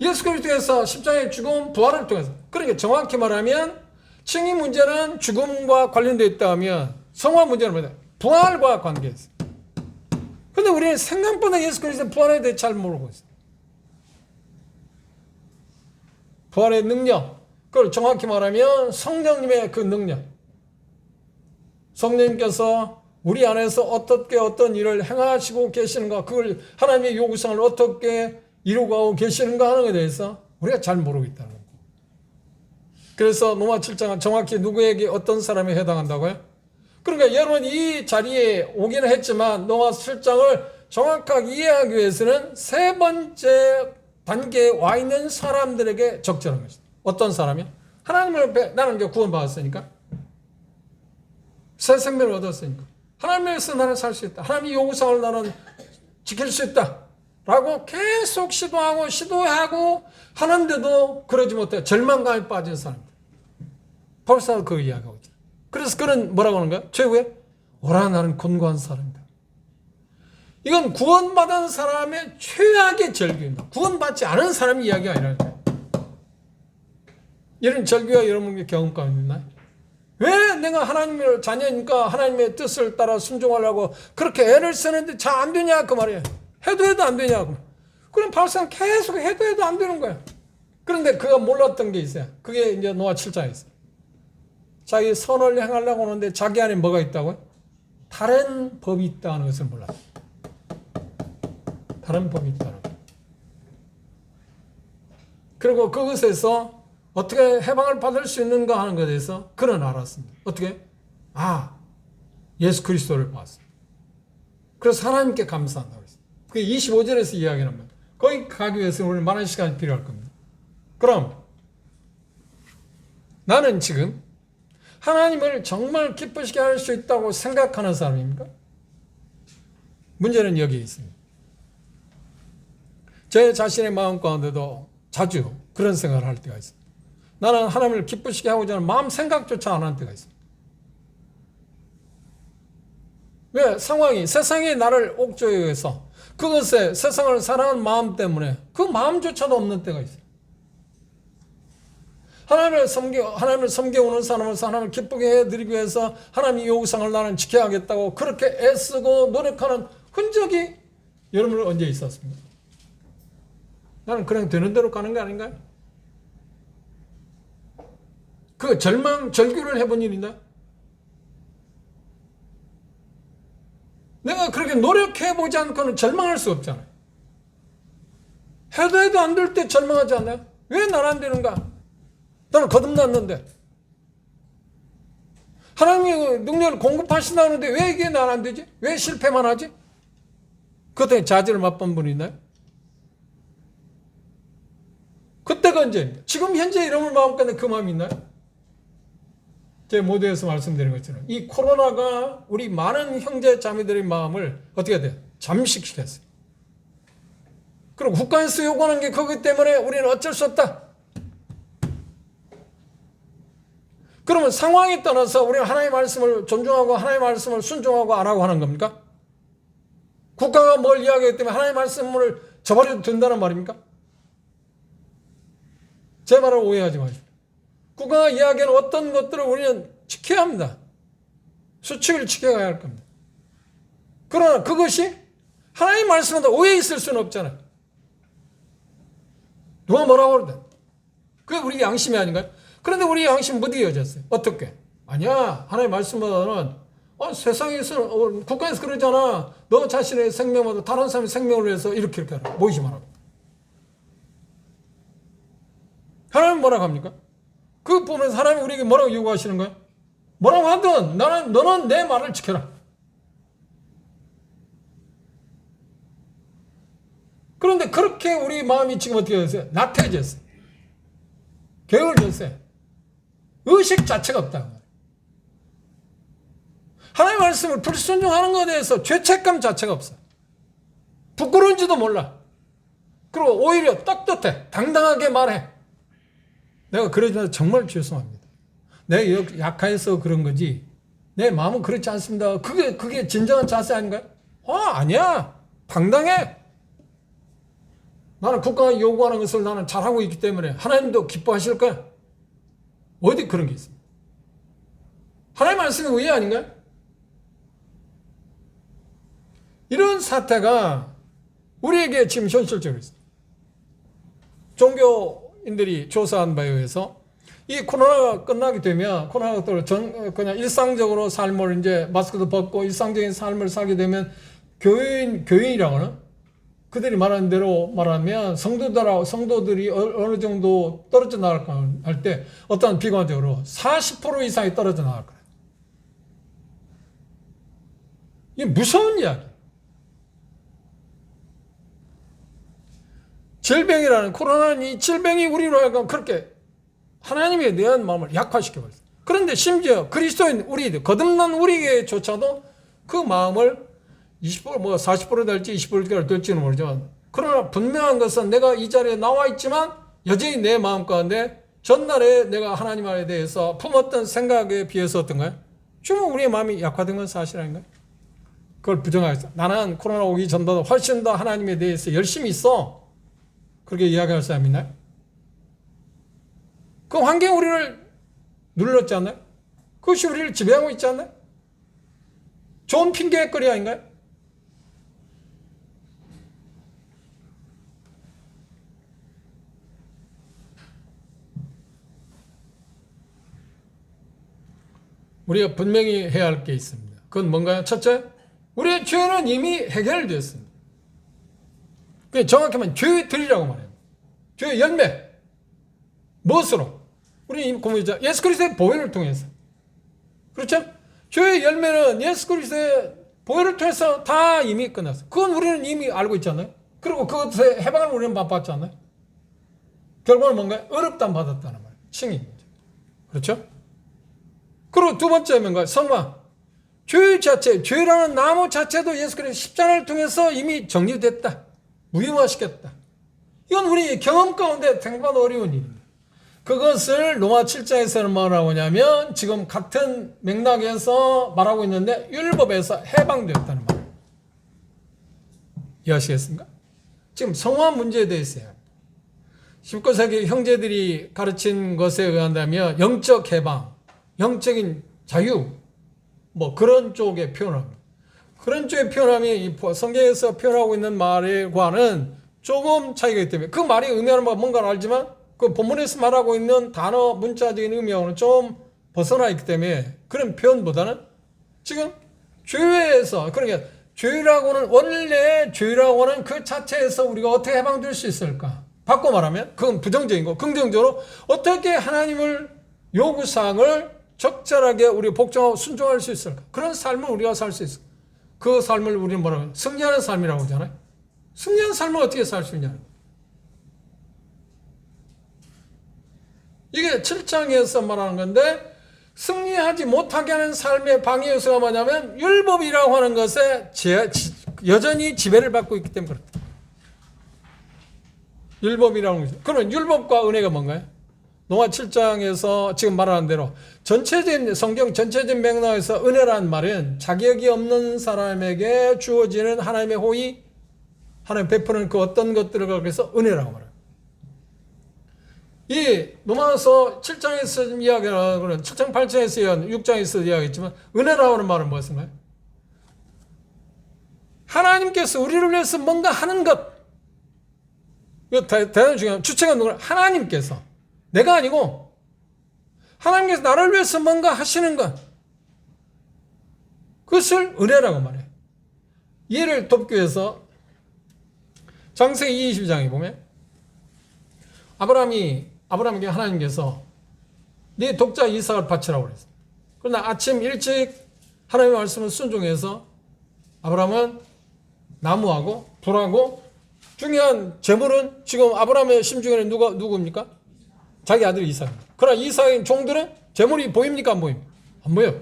예수 그리스도께서 십자가의 죽음, 부활을 통해서. 그러니까 정확히 말하면 칭의 문제는 죽음과 관련되어 있다면 성화 문제는 뭐냐? 부활과 관계있어요. 그런데 우리는 생각보다 예수 그리스도의 부활에 대해 잘 모르고 있어요. 부활의 능력, 그걸 정확히 말하면 성령님의 그 능력. 성령님께서 우리 안에서 어떻게 어떤 일을 행하시고 계시는가, 그걸 하나님의 요구성을 어떻게 이루고 계시는가 하는 것에 대해서 우리가 잘 모르고 있다는 거예요. 그래서 로마 7장은 정확히 누구에게 어떤 사람에 해당한다고요? 그러니까 여러분 이 자리에 오기는 했지만 로마 7장을 정확하게 이해하기 위해서는 세 번째 단계에 와 있는 사람들에게 적절한 것이다. 어떤 사람이야? 하나님을 나는 이제 구원받았으니까. 새 생명을 얻었으니까. 하나님에서 나는 살 수 있다. 하나님의 요구사항을 나는 지킬 수 있다. 라고 계속 시도하고 하는데도 그러지 못해. 절망감에 빠진 사람들. 벌써 그 이야기하고 있다. 그래서 그는 뭐라고 하는 거야? 최후에 오라 나는 곤고한 사람이다. 이건 구원받은 사람의 최악의 절규입니다. 구원받지 않은 사람의 이야기가 아니라니까요. 이런 절규가 여러분께 경험감이 있나요? 왜 내가 하나님의 자녀니까 하나님의 뜻을 따라 순종하려고 그렇게 애를 쓰는데 잘 안 되냐 그 말이에요. 해도 안 되냐고. 그럼 발상 계속 해도 안 되는 거야. 그런데 그가 몰랐던 게 있어요. 그게 이제 노아 7장에 있어요. 자기 선을 행하려고 하는데 자기 안에 뭐가 있다고요? 다른 법이 있다는 것을 몰랐어요. 다른 법이 있다는 거. 그리고 그것에서 어떻게 해방을 받을 수 있는가 하는 것에 대해서 그는 알았습니다. 어떻게? 예수 그리스도를 봤습니다. 그래서 하나님께 감사한다고 했습니다. 그게 25절에서 이야기하는 겁니다. 거기 가기 위해서는 우리는 많은 시간이 필요할 겁니다. 그럼 나는 지금 하나님을 정말 기쁘시게 할 수 있다고 생각하는 사람입니까? 문제는 여기에 있습니다. 제 자신의 마음 가운데도 자주 그런 생각을 할 때가 있습니다. 나는 하나님을 기쁘시게 하고자 하는 마음 생각조차 안 하는 때가 있습니다. 왜? 상황이 세상이 나를 옥죄에 의해서 그것에 세상을 사랑하는 마음 때문에 그 마음조차도 없는 때가 있어요. 하나님을 섬겨오는 사람으로서 하나님을 기쁘게 해드리기 위해서 하나님의 요구사항을 나는 지켜야겠다고 그렇게 애쓰고 노력하는 흔적이 여러분 언제 있었습니까? 나는 그냥 되는 대로 가는 게 아닌가요? 그 절규를 해본 일인가요? 내가 그렇게 노력해보지 않고는 절망할 수 없잖아요. 해도 안 될 때 절망하지 않나요? 왜 난 안 되는가? 나는 거듭났는데. 하나님이 능력을 공급하신다는데 왜 이게 난 안 되지? 왜 실패만 하지? 그것 때문에 자질을 맛본 분이 있나요? 그때가 언제입니까? 지금 현재 이런 마음 가운데 그 마음이 있나요? 제 모두에서 말씀드린 것처럼 이 코로나가 우리 많은 형제 자매들의 마음을 어떻게 돼요? 잠식시켰어요. 그리고 국가에서 요구하는 게 그렇기 때문에 우리는 어쩔 수 없다. 그러면 상황에 따라서 우리는 하나님의 말씀을 존중하고 하나님의 말씀을 순종하고 안 하고 하는 겁니까? 국가가 뭘 이야기하기 때문에 하나님의 말씀을 저버려도 된다는 말입니까? 제 말을 오해하지 마십시오. 국가가 이야기하는 어떤 것들을 우리는 지켜야 합니다. 수칙을 지켜야 할 겁니다. 그러나 그것이 하나님의 말씀보다 오해 있을 수는 없잖아요. 누가 뭐라고 그러든. 그게 우리 양심이 아닌가요? 그런데 우리 양심 무디어졌어요. 어떻게? 아니야. 하나님의 말씀보다는 세상에서 국가에서 그러잖아. 너 자신의 생명보다 다른 사람의 생명을 위해서 이렇게 하라. 모이지 마라. 하나님은 뭐라고 합니까? 그 보면서 하나님이 우리에게 뭐라고 요구하시는 거야? 뭐라고 하든 너는 내 말을 지켜라. 그런데 그렇게 우리 마음이 지금 어떻게 됐어요? 나태해졌어요. 게을러졌어요. 의식 자체가 없다. 하나님의 말씀을 불순종하는 것에 대해서 죄책감 자체가 없어요. 부끄러운지도 몰라. 그리고 오히려 떳떳해. 당당하게 말해. 내가 그러지만 정말 죄송합니다. 내가 약해서 그런 거지. 내 마음은 그렇지 않습니다. 그게 진정한 자세 아닌가요? 아니야. 당당해. 나는 국가가 요구하는 것을 나는 잘하고 있기 때문에 하나님도 기뻐하실 거야. 어디 그런 게 있습니까? 하나님 말씀이 의외 아닌가요? 이런 사태가 우리에게 지금 현실적으로 있습니다. 종교인들이 조사한 바에 의해서 이 코로나가 끝나게 되면 코로나가 또 그냥 일상적으로 삶을 이제 마스크도 벗고 일상적인 삶을 살게 되면 교인이라고 하는 그들이 말하는 대로 말하면 성도들이 어느 정도 떨어져 나갈까 할 때 어떤 비관적으로 40% 이상이 떨어져 나갈 거예요. 이게 무서운 이야기. 질병이라는 코로나는 이 질병이 우리로 하여금 그렇게 하나님에 대한 마음을 약화시켜버렸어요. 그런데 심지어 그리스도인 우리들, 거듭난 우리에게조차도 그 마음을 20% 40% 될지 20% 될지는 모르지만, 그러나 분명한 것은 내가 이 자리에 나와 있지만 여전히 내 마음 가운데 전날에 내가 하나님에 대해서 품었던 생각에 비해서 어떤가요? 지금 우리의 마음이 약화된 건 사실 아닌가요? 그걸 부정하겠어. 나는 코로나 오기 전보다 훨씬 더 하나님에 대해서 열심히 있어. 그렇게 이야기할 사람 있나요? 그 환경이 우리를 눌렀지 않나요? 그것이 우리를 지배하고 있지 않나요? 좋은 핑계거리 아닌가요? 우리가 분명히 해야 할 게 있습니다. 그건 뭔가요? 첫째, 우리의 죄는 이미 해결되었습니다. 정확히 말하면 죄들이라고 말해요. 죄의 열매. 무엇으로? 우리 이미 공부했죠. 예수 그리스도의 보혈을 통해서. 그렇죠? 죄의 열매는 예수 그리스도의 보혈을 통해서 다 이미 끝났어요. 그건 우리는 이미 알고 있잖아요. 그리고 그것의 해방을 우리는 맛봤지 않나요? 결과는 뭔가요? 어렵다 받았다는 말. 칭의입니다. 그렇죠? 그리고 두 번째 뭔가요? 성화. 죄 자체, 죄라는 나무 자체도 예수 그리스도의 십자가를 통해서 이미 정리됐다. 무효화시켰다. 이건 우리 경험 가운데 생각보다 어려운 일입니다. 그것을 로마 7장에서는 뭐라고 하냐면 지금 같은 맥락에서 말하고 있는데 율법에서 해방되었다는 말. 이해하시겠습니까? 지금 성화 문제에 대해서요. 19세기 형제들이 가르친 것에 의한다면 영적 해방, 영적인 자유, 뭐 그런 쪽에 표현합니다. 그런 쪽의 표현함이 성경에서 표현하고 있는 말과는 조금 차이가 있기 때문에 그 말이 의미하는 바가 뭔가는 알지만 그 본문에서 말하고 있는 단어 문자적인 의미하고는 좀 벗어나 있기 때문에 그런 표현보다는 지금 죄에서, 그러니까 죄라고는, 원래 죄라고는 그 자체에서 우리가 어떻게 해방될 수 있을까? 바꿔 말하면 그건 부정적인 거. 긍정적으로 어떻게 하나님을 요구사항을 적절하게 우리가 복종하고 순종할 수 있을까? 그런 삶을 우리가 살 수 있을까? 그 삶을 우리는 뭐라고 해요? 승리하는 삶이라고 하잖아요. 승리하는 삶을 어떻게 살 수 있냐? 이게 7장에서 말하는 건데, 승리하지 못하게 하는 삶의 방해 요소가 뭐냐면 율법이라고 하는 것에 여전히 지배를 받고 있기 때문에 그렇다. 율법이라는 거죠. 그러면 율법과 은혜가 뭔가요? 로마 7장에서 지금 말하는 대로 전체적인 성경 전체적인 맥락에서 은혜라는 말은 자격이 없는 사람에게 주어지는 하나님의 호의, 하나님 베푸는 그 어떤 것들을 그래서 은혜라고 말해요. 이 로마서 7장에서 이야기하는 7장 8장에서 6장에서 이야기했지만 은혜라고 하는 말은 무엇인가요? 하나님께서 우리를 위해서 뭔가 하는 것. 이거 대단히 중요한 주체가 누구냐? 하나님께서. 내가 아니고 하나님께서 나를 위해서 뭔가 하시는 것. 그것을 은혜라고 말해요. 이해를 돕기 위해서 창세기 22장에 보면 아브라함에게 하나님께서 네 독자 이삭을 바치라고 그랬어요. 그러나 아침 일찍 하나님의 말씀을 순종해서 아브라함은 나무하고 불하고 중요한 재물은 지금 아브라함의 심중에는 누구입니까? 자기 아들 이삭입니다. 그러나 이삭의 종들은 재물이 보입니까? 안 보입니까? 안 보여요.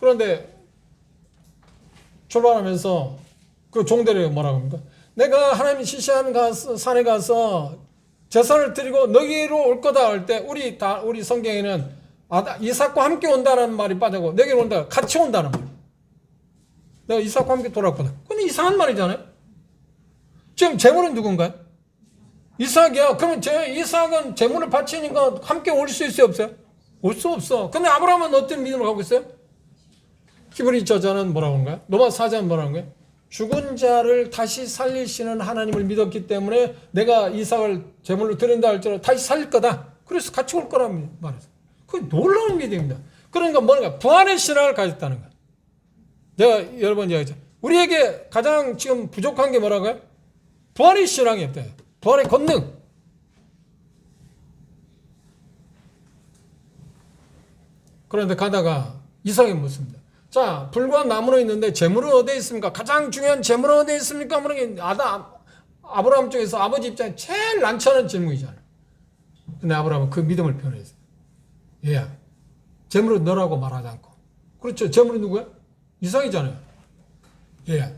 그런데 출발하면서 그 종들에게 뭐라고 합니까? 내가 하나님이 지시한 산에 가서 제사를 드리고 너희로 올 거다 할 때 우리 성경에는 이삭과 함께 온다는 말이 빠지고 너희로 온다 같이 온다는 말. 내가 이삭과 함께 돌아왔거든. 근데 이상한 말이잖아요. 지금 재물은 누군가요? 이삭이야. 그러면 이삭은 재물을 바치니까 함께 올 수 있어요, 없어요? 올 수 없어. 근데 아브라함은 어떤 믿음을 갖고 있어요? 히브리 저자는 뭐라고 하는가요? 로마 4장은 뭐라고 하는 거예요? 죽은 자를 다시 살리시는 하나님을 믿었기 때문에 내가 이삭을 제물로 드린다 할지라도 다시 살릴 거다. 그래서 같이 올 거라고 말했어요. 그게 놀라운 믿음입니다. 그러니까 뭔가 부활의 신앙을 가졌다는 거예요. 제가 여러 번 이야기했죠. 우리에게 가장 지금 부족한 게 뭐라고요? 부활의 신앙이 없대요. 부활의 권능. 그런데 가다가 이삭이 묻습니다. 자, 불과 나무는 있는데 재물은 어디에 있습니까? 가장 중요한 재물은 어디에 있습니까? 그러니 아브라함 쪽에서 아버지 입장에 제일 난처한 질문이잖아요. 근데 아브라함은 그 믿음을 표현했어요. 얘야, 재물은 너라고 말하지 않고. 그렇죠. 재물은 누구야? 이삭이잖아요. 얘야,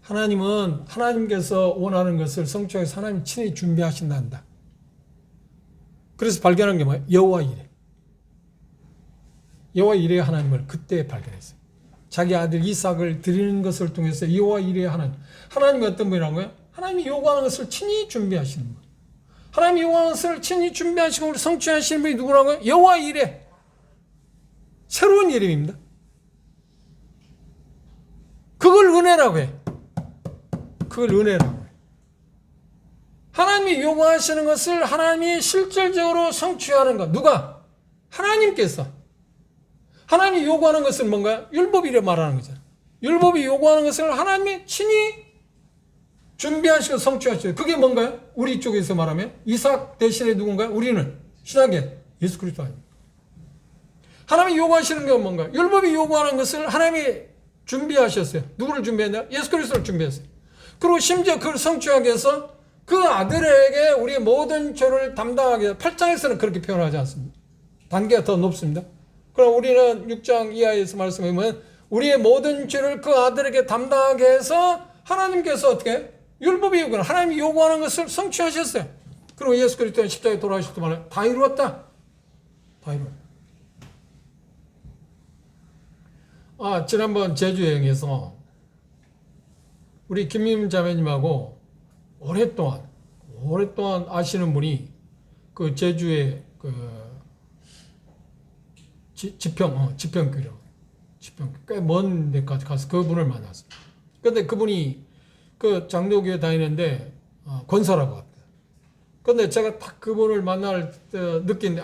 하나님은 하나님께서 원하는 것을 성취하기 하나님 친히 준비하신단다. 그래서 발견한 게 뭐예요? 여호와 이레. 여호와 이레 하나님을 그때 발견했어요. 자기 아들 이삭을 드리는 것을 통해서 여호와 이레 하나님이 어떤 분이라는 거예요? 하나님이 요구하는 것을 친히 준비하시는 거예요. 하나님이 요구하는 것을 친히 준비하시고 우리 성취하시는 분이 누구라고요? 여호와 이레. 새로운 이름입니다. 그걸 은혜라고 해. 그걸 은혜라고 해. 하나님이 요구하시는 것을 하나님이 실질적으로 성취하는 것. 누가? 하나님께서. 하나님이 요구하는 것은 뭔가요? 율법이래 말하는 거잖아요. 율법이 요구하는 것을 하나님이 친히 준비하시고 성취하시죠. 그게 뭔가요? 우리 쪽에서 말하면 이삭 대신에 누군가요? 우리는 신약의 예수 그리스도 아닙니까? 하나님이 요구하시는 게 뭔가요? 율법이 요구하는 것을 하나님이 준비하셨어요. 누구를 준비했나요? 예수 그리스도를 준비했어요. 그리고 심지어 그걸 성취하기 위해서 그 아들에게 우리의 모든 죄를 담당하기 위해서 8장에서는 그렇게 표현하지 않습니다. 단계가 더 높습니다. 그럼 우리는 6장 이하에서 말씀하면 우리의 모든 죄를 그 아들에게 담당하게 해서 하나님께서 어떻게 율법이 요구하는 하나님이 요구하는 것을 성취하셨어요. 그리고 예수 그리스도는 십자가에 돌아가실 때 말해요. 다 이루었다. 다 이루었다. 지난번 제주 여행에서 우리 김민 자매님하고 오랫동안 아시는 분이 그 제주의 그 지평교로 꽤 먼 데까지 가서 그분을 만났어요. 근데 그분이 그 장로교회 다니는데 권사라고 합니다. 근데 제가 딱 그분을 만날 때 느낀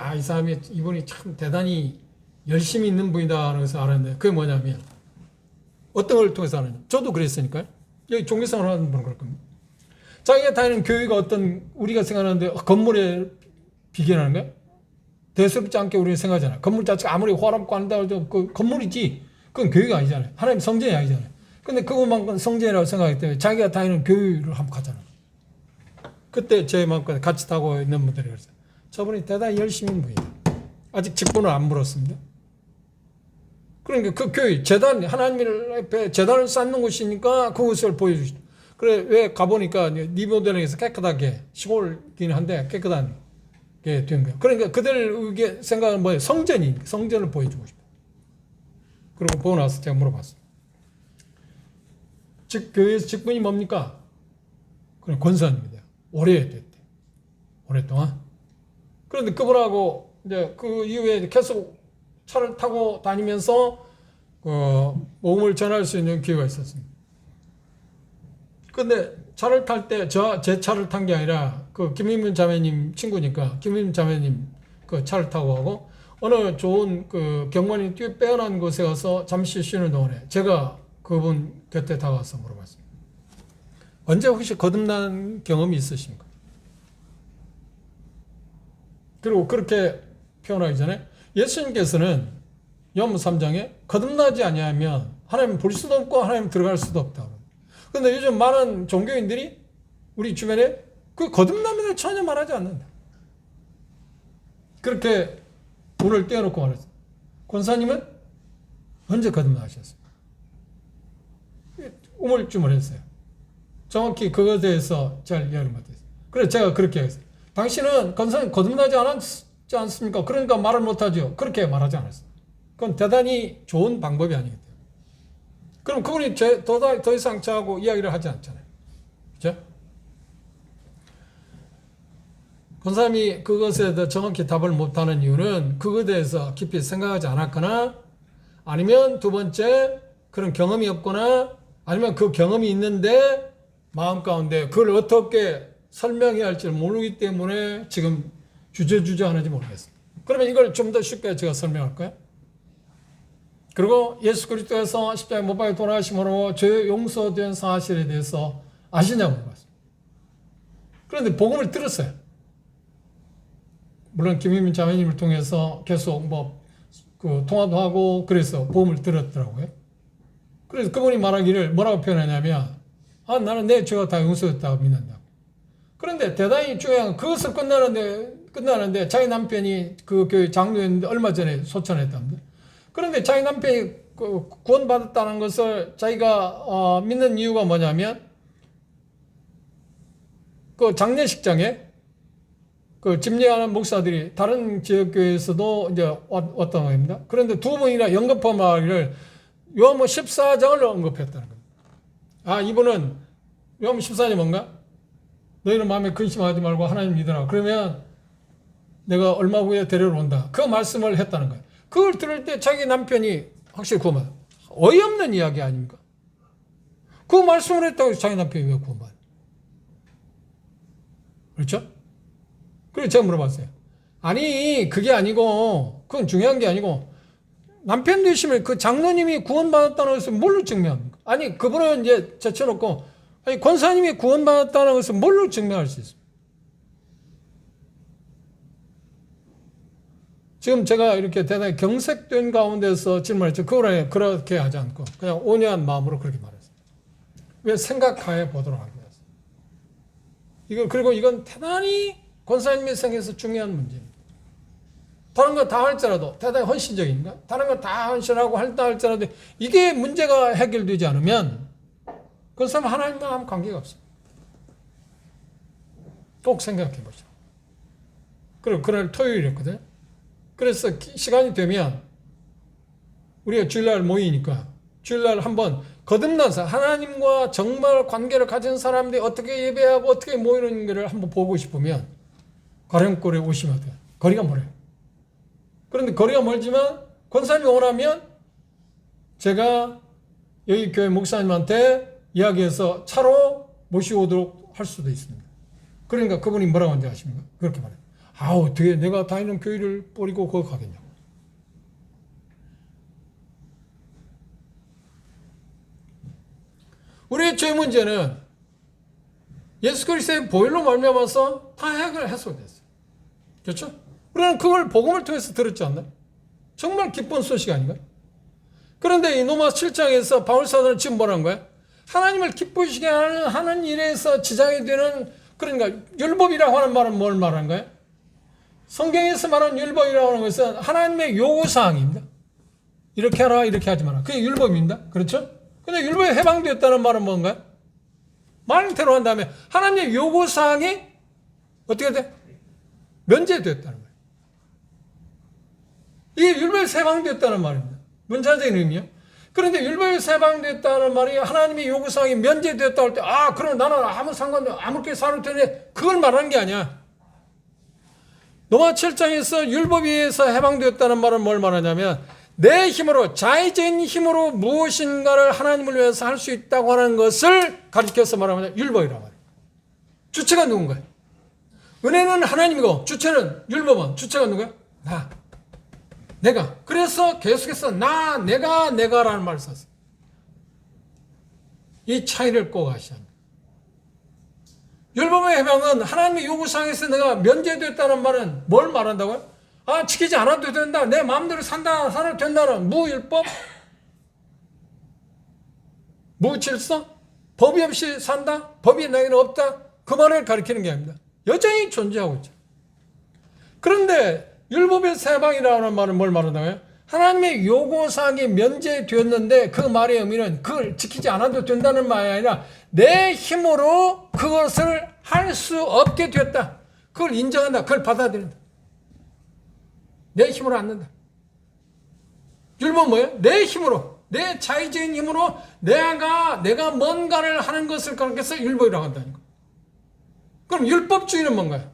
이분이 참 대단히 열심히 있는 분이다 그래서 알았는데 그게 뭐냐면 어떤 걸 통해서 아느냐. 저도 그랬으니까요. 여기 종교생활 하는 분은 그럴 겁니다. 자기가 다니는 교회가 어떤 우리가 생각하는데 건물에 비견하는 거야? 대수롭지 않게 우리는 생각하잖아요. 건물 자체가 아무리 화롭고 한다 해도 그 건물이지 그건 교회가 아니잖아요. 하나님 성전이 아니잖아요. 근데 그것만큼 성전이라고 생각하기 때문에 자기가 다니는 교회를 한번 가잖아요. 그때 제 마음껏 같이 타고 있는 분들이 그랬어요. 저분이 대단히 열심히 있는 분이다. 아직 직분을 안 물었습니다. 그러니까 그 교회, 재단, 하나님 앞에 재단을 쌓는 곳이니까 그것을 보여주시죠. 그래, 왜 가보니까 니보델에서 깨끗하게, 시골이긴 한데 깨끗한 게 된 거예요. 그러니까 그들 생각은 뭐예요? 성전을 보여주고 싶다. 그리고 보고 나서 제가 물어봤어요. 교회에서 직분이 뭡니까? 그럼 권사님입니다. 오래 됐대. 오랫동안. 그런데 그분하고 이제 그 이후에 계속 차를 타고 다니면서 복음을 전할 수 있는 기회가 있었습니다. 근데 차를 탈 때 제 차를 탄 게 아니라 그 김민문 자매님 친구니까 김민문 자매님 그 차를 타고 가고 어느 좋은 그 경관이 뛰어 빼어난 곳에 가서 잠시 쉬는 동안에 제가 그분 곁에 다가가서 물어봤습니다. 언제 혹시 거듭난 경험이 있으십니까? 그리고 그렇게 표현하기 전에 예수님께서는 요한 3장에 거듭나지 아니하면 하나님 볼 수도 없고 하나님 들어갈 수도 없다. 그런데 요즘 많은 종교인들이 우리 주변에 그 거듭남에 전혀 말하지 않는다. 그렇게 문을 떼어놓고 말했어요. 권사님은 언제 거듭나셨어요? 우물쭈물했어요. 정확히 그것에 대해서 잘 이해를 못했어요. 그래서 제가 그렇게 했어요. 당신은 권사님 거듭나지 않았지 않습니까? 그러니까 말을 못하죠. 그렇게 말하지 않았어요. 그건 대단히 좋은 방법이 아니기 때문에. 그럼 그분이 더 이상 저하고 이야기를 하지 않잖아요. 그죠? 권사님이 그것에 대해 정확히 답을 못하는 이유는 그것에 대해서 깊이 생각하지 않았거나 아니면 두 번째 그런 경험이 없거나 아니면 그 경험이 있는데 마음 가운데 그걸 어떻게 설명해야 할지 모르기 때문에 지금 주저주저 하는지 모르겠어요. 그러면 이걸 좀 더 쉽게 제가 설명할까요? 그리고 예수 그리스도에서 십자가에 못 박혀 돌아가심으로 죄 용서된 사실에 대해서 아시냐고 물어봤습니다. 그런데 복음을 들었어요. 물론 김희민 자매님을 통해서 계속 통화도 하고 그래서 복음을 들었더라고요. 그래서 그분이 말하기를 뭐라고 표현하냐면 나는 내 죄가 다 용서됐다고 믿는다. 그런데 대단히 중요한 건 그것을 끝나는데 자기 남편이 그 교회 장로였는데 얼마 전에 소천했답니다. 그런데 자기 남편이 구원받았다는 것을 자기가 믿는 이유가 뭐냐면 그 장례식장에 그 집례하는 목사들이 다른 지역교회에서도 이제 왔던 겁니다. 그런데 두 번이나 영접하기를 요한복음 14장을 언급했다는 겁니다. 아, 이분은 요한복음 14장이 뭔가? 너희는 마음에 근심하지 말고 하나님 믿으라. 그러면 내가 얼마 후에 데리러 온다. 그 말씀을 했다는 거예요. 그걸 들을 때 자기 남편이 확실히 구원받아. 어이없는 이야기 아닙니까? 그 말씀을 했다고 자기 남편이 왜 구원받아? 그렇죠? 그래서 제가 물어봤어요. 아니, 그게 아니고, 그건 중요한 게 아니고, 남편 되시면 그 장로님이 구원받았다는 것을 뭘로 증명합니까? 아니, 그분은 이제 제쳐놓고, 아니, 권사님이 구원받았다는 것을 뭘로 증명할 수 있습니까? 지금 제가 이렇게 대단히 경색된 가운데서 질문했죠. 그걸 그렇게 하지 않고, 그냥 온유한 마음으로 그렇게 말했어요. 왜 생각하에 보도록 하겠습니다. 그리고 이건 대단히 권사님의 생에서 중요한 문제입니다. 다른 거 다 할지라도 대단히 헌신적인가? 다른 거 다 헌신하고 할지라도 이게 문제가 해결되지 않으면 그 사람 하나님과 아무 관계가 없습니다. 꼭 생각해 보죠. 그리고 그날 토요일이었거든요. 그래서 시간이 되면 우리가 주일날 모이니까 주일날 한번 거듭나서 하나님과 정말 관계를 가진 사람들이 어떻게 예배하고 어떻게 모이는 것을 한번 보고 싶으면 가령골에 오시면 돼요. 거리가 멀어요. 그런데 거리가 멀지만 권사님이 원하면 제가 여기 교회 목사님한테 이야기해서 차로 모시오도록 할 수도 있습니다. 그러니까 그분이 뭐라고 하는지 아십니까? 그렇게 말해요. 어떻게 내가 다니는 교회를 버리고 거기 가겠냐고. 우리의 죄 문제는 예수 그리스도의 보혈로 말미암아서 다 해결했어요. 그렇죠? 우리는 그걸 복음을 통해서 들었지 않나요? 정말 기쁜 소식 아닌가요? 그런데 이 로마 7장에서 바울 사도는 지금 뭐라는 거야? 하나님을 기쁘시게 하는 일에서 지장이 되는, 그러니까 율법이라고 하는 말은 뭘 말하는 거야? 성경에서 말하는 율법이라고 하는 것은 하나님의 요구사항입니다. 이렇게 하라, 이렇게 하지 마라. 그게 율법입니다. 그렇죠? 근데 율법에 해방되었다는 말은 뭔가요? 말대로 한 다음에 하나님의 요구사항이 어떻게 돼? 면제되었다는 거예요. 이게 율법에 해방되었다는 말입니다. 문자적인 의미요. 그런데 율법에 해방되었다는 말이 하나님의 요구사항이 면제되었다고 할 때, 그럼 나는 아무 상관도 아무렇게 살아도 되는데, 그걸 말하는 게 아니야. 로마 7장에서 율법에 의해서 해방되었다는 말은 뭘 말하냐면, 내 힘으로, 자의적인 힘으로 무엇인가를 하나님을 위해서 할 수 있다고 하는 것을 가리켜서 말하면 율법이라고 말해요. 주체가 누군가요? 은혜는 하나님이고 주체는 율법은 주체가 누구야? 나. 내가. 그래서 계속해서 내가라는 말을 썼어요. 이 차이를 꼭 아셔야 합니다. 율법의 해방은 하나님의 요구사항에서 내가 면제됐다는 말은 뭘 말한다고요? 지키지 않아도 된다. 내 마음대로 살아도 된다는 무율법? 무질서? 법이 없이 산다? 법이 내게는 없다? 그 말을 가리키는 게 아닙니다. 여전히 존재하고 있죠. 그런데 율법의 해방이라는 말은 뭘 말한다고요? 하나님의 요구사항이 면제되었는데 그 말의 의미는 그걸 지키지 않아도 된다는 말이 아니라 내 힘으로 그것을 할 수 없게 되었다. 그걸 인정한다. 그걸 받아들인다. 내 힘으로 않는다. 율법은 뭐예요? 내 힘으로, 내 자의적인 힘으로 내가 뭔가를 하는 것을 가리켜서 율법이라고 한다는 거. 그럼 율법주의는 뭔가요?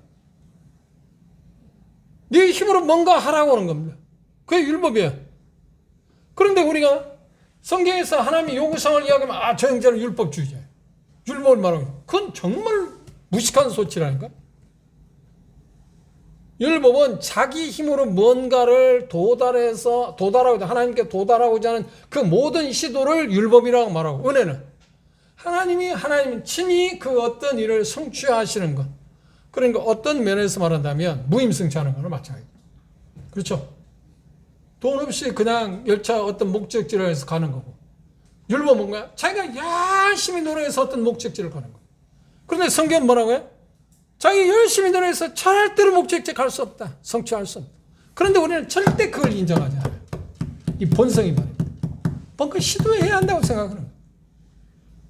네 힘으로 뭔가 하라고 하는 겁니다. 그게 율법이에요. 그런데 우리가 성경에서 하나님의 요구사항을 이야기하면 저 형제는 율법주의자예요. 율법을 말하고 그건 정말 무식한 소치라니까. 율법은 자기 힘으로 뭔가를 도달하고자 하나님께 도달하고자 하는 그 모든 시도를 율법이라고 말하고, 은혜는 하나님이 친히 그 어떤 일을 성취하시는 것. 그러니까 어떤 면에서 말한다면 무임승차하는 거나 마찬가지죠. 그렇죠? 돈 없이 그냥 열차 어떤 목적지를 해서 가는 거고, 율법은 뭔가요? 자기가 열심히 노력해서 어떤 목적지를 가는 거. 그런데 성경은 뭐라고 해요? 자기 열심히 노력해서 절대로 목적지에 갈 수 없다. 성취할 수 없다. 그런데 우리는 절대 그걸 인정하지 않아요. 이 본성이 말입니다. 뭔가 시도해야 한다고 생각하는 거예요.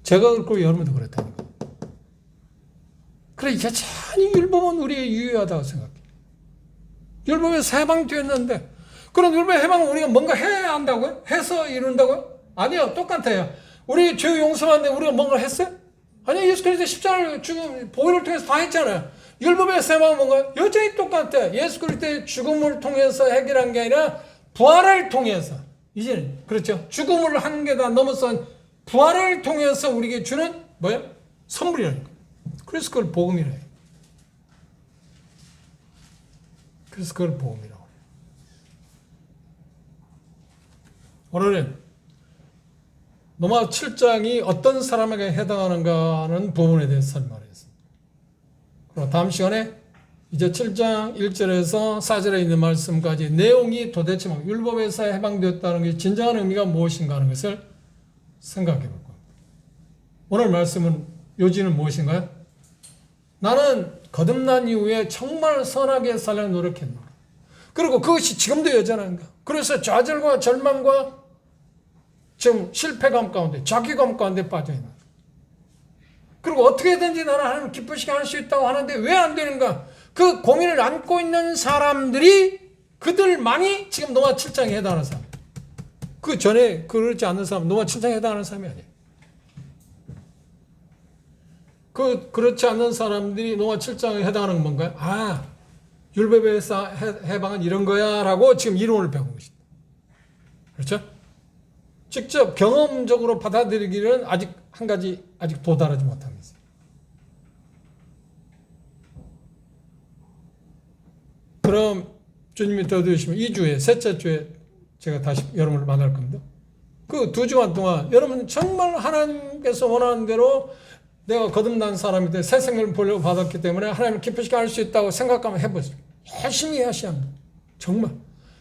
제가 그렇고 여러분도 그렇다니까. 그래, 여전히 율법은 우리에게 유효하다고 생각해요. 율법에서 해방되었는데, 그런 율법의 해방은 우리가 뭔가 해야 한다고요? 해서 이룬다고요? 아니요, 똑같아요. 우리 죄 용서하는데 우리가 뭔가 했어요? 아니요, 예수 그리스도 십자가를 죽음, 보혈을 통해서 다 했잖아요. 율법의 해방은 뭔가요? 여전히 똑같아요. 예수 그리스도의 죽음을 통해서 해결한 게 아니라 부활을 통해서, 이제는, 그렇죠. 죽음을 한 개 다 넘어선 부활을 통해서 우리에게 주는 뭐예요? 선물이라는 거예요. 그래서 그걸 복음이라 해요. 그래서 그걸 복음이라고 해요. 오늘은 로마 7장이 어떤 사람에게 해당하는가 하는 부분에 대해서 설명하겠습니다. 그리고 다음 시간에 이제 7장 1절에서 4절에 있는 말씀까지 내용이 도대체 뭐 율법에서 해방되었다는 게 진정한 의미가 무엇인가 하는 것을 생각해 볼 겁니다. 오늘 말씀은 요지는 무엇인가요? 나는 거듭난 이후에 정말 선하게 살려고 노력했는가. 그리고 그것이 지금도 여전한가. 그래서 좌절과 절망과 지금 실패감 가운데, 자괴감 가운데 빠져있는. 그리고 어떻게든지 나는 하나님을 기쁘시게 할 수 있다고 하는데 왜 안 되는가? 그 고민을 안고 있는 사람들이 그들만이 지금 노아 7장에 해당하는 사람. 그 전에 그렇지 않는 사람, 노아 7장에 해당하는 사람이 아니에요. 그렇지 않는 사람들이 노아 7장에 해당하는 건 뭔가요? 아, 율법에서 해방은 이런 거야 라고 지금 이론을 배운 것입니다. 그렇죠? 직접 경험적으로 받아들이기는 아직 한 가지 아직 도달하지 못한 것입니다. 그럼 주님이 더 주시면 2주에 셋째 주에 제가 다시 여러분을 만날 겁니다. 그 2주간 동안 여러분 정말 하나님께서 원하는 대로 내가 거듭난 사람이 돼 새 생명을 보려고 받았기 때문에 하나님을 기쁘시게 할 수 있다고 생각하면 해보세요. 열심히 하셔야 합니다. 정말.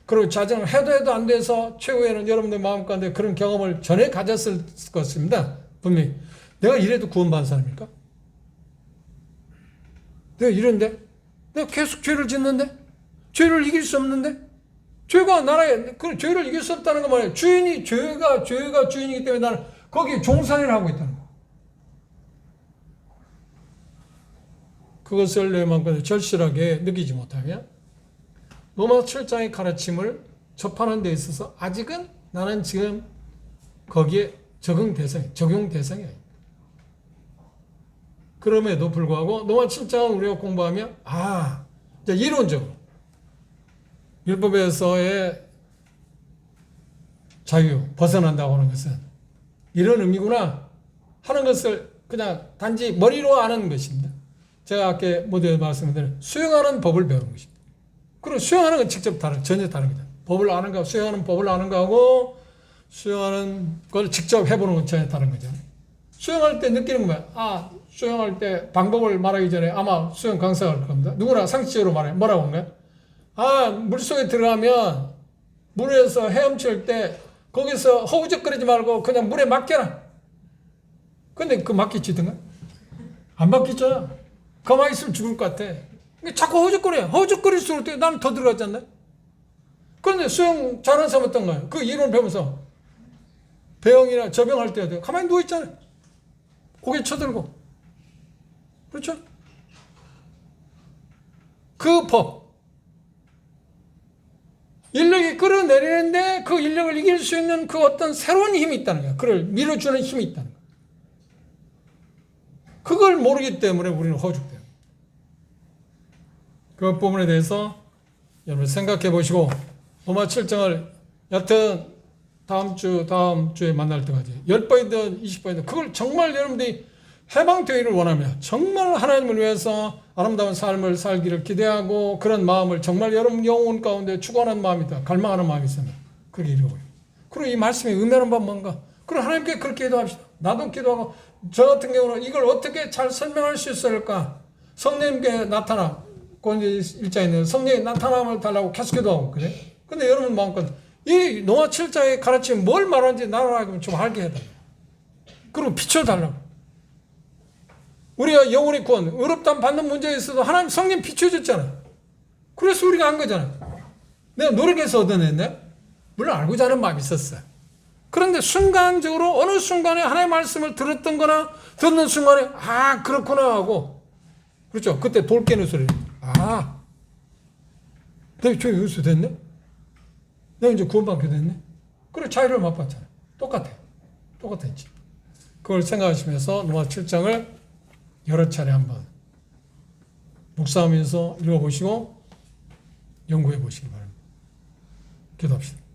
그리고 자정을 해도 안 돼서 최후에는 여러분들 마음 가운데 그런 경험을 전에 가졌을 것입니다. 분명히. 내가 이래도 구원받은 사람일까? 내가 이런데? 내가 계속 죄를 짓는데? 죄를 이길 수 없는데? 죄가 나라에, 그 죄를 이길 수 없다는 거 말이에요. 주인이, 죄가 주인이기 때문에 나는 거기에 종살이를 하고 있다는 거. 그것을 내 마음껏 절실하게 느끼지 못하면 로마 7장의 가르침을 접하는 데 있어서 아직은 나는 지금 거기에 적용 대상이 아닙니다. 그럼에도 불구하고 로마 7장을 우리가 공부하면 이제 이론적으로 율법에서의 자유, 벗어난다고 하는 것은 이런 의미구나 하는 것을 그냥 단지 머리로 아는 것입니다. 제가 아까 모두에 말씀드린 수용하는 법을 배우는 것입니다. 그리고 수용하는 건 직접 전혀 다른 거죠. 법을 아는 거, 수용하는 법을 아는 거하고 수용하는 걸 직접 해보는 건 전혀 다른 거죠. 수용할 때 느끼는 거야. 수용할 때 방법을 말하기 전에 아마 수영 강사가 할 겁니다. 누구나 상식적으로 말해. 뭐라고 한 거야? 물속에 들어가면 물에서 헤엄칠 때 거기서 허우적거리지 말고 그냥 물에 맡겨라. 근데 그 맡기지든가? 안 맡기죠. 가만히 있으면 죽을 것 같아. 자꾸 허우적거릴수록 나는 더 들어가지 않나? 그런데 수영 잘하는 사람 어떤 거예요? 그 이론을 배우면서 배영이나 저병할 때 가만히 누워있잖아요. 고개 쳐들고. 그렇죠? 그 법. 인력이 끌어내리는데 그 인력을 이길 수 있는 그 어떤 새로운 힘이 있다는 거야. 그걸 밀어주는 힘이 있다는 거야. 그걸 모르기 때문에 우리는 허죽돼요. 그 부분에 대해서 여러분 생각해 보시고 로마 7장을 여튼 다음 주에 만날 때까지 10번이든 20번이든 그걸 정말 여러분들이 해방되기를 원하며 정말 하나님을 위해서 아름다운 삶을 살기를 기대하고 그런 마음을 정말 여러분 영혼 가운데 추구하는 마음이다. 갈망하는 마음이 있으면 그게 이루어요. 그리고 이 말씀의 의미하는 바 뭔가? 그럼 하나님께 그렇게 기도합시다. 나도 기도하고 저 같은 경우는 이걸 어떻게 잘 설명할 수 있을까? 성령님께 나타나 고린도 1장에 있는 성령의 나타남을 달라고 계속 기도하고 그래. 근데 여러분 마음껏 이 노아 7장의 가르침이 뭘 말하는지 나를 좀 알게 해달라. 그리고 비춰달라고. 우리가 영혼의 구원, 의롭다함 받는 문제에 있어서 하나님 성령 비춰줬잖아. 그래서 우리가 한 거잖아. 내가 노력해서 얻어냈네? 물론 알고자 하는 마음이 있었어요. 그런데 순간적으로 어느 순간에 하나님의 말씀을 들었던 거나 듣는 순간에 아 그렇구나 하고 그렇죠. 그때 돌 깨는 소리. 아 내가 저기 의수 됐네? 내가 이제 구원받게 됐네? 그래 자유를 맛봤잖아. 똑같았지. 그걸 생각하시면서 로마 7장을 여러 차례 한번 묵상하면서 읽어보시고 연구해 보시기 바랍니다. 기도합시다.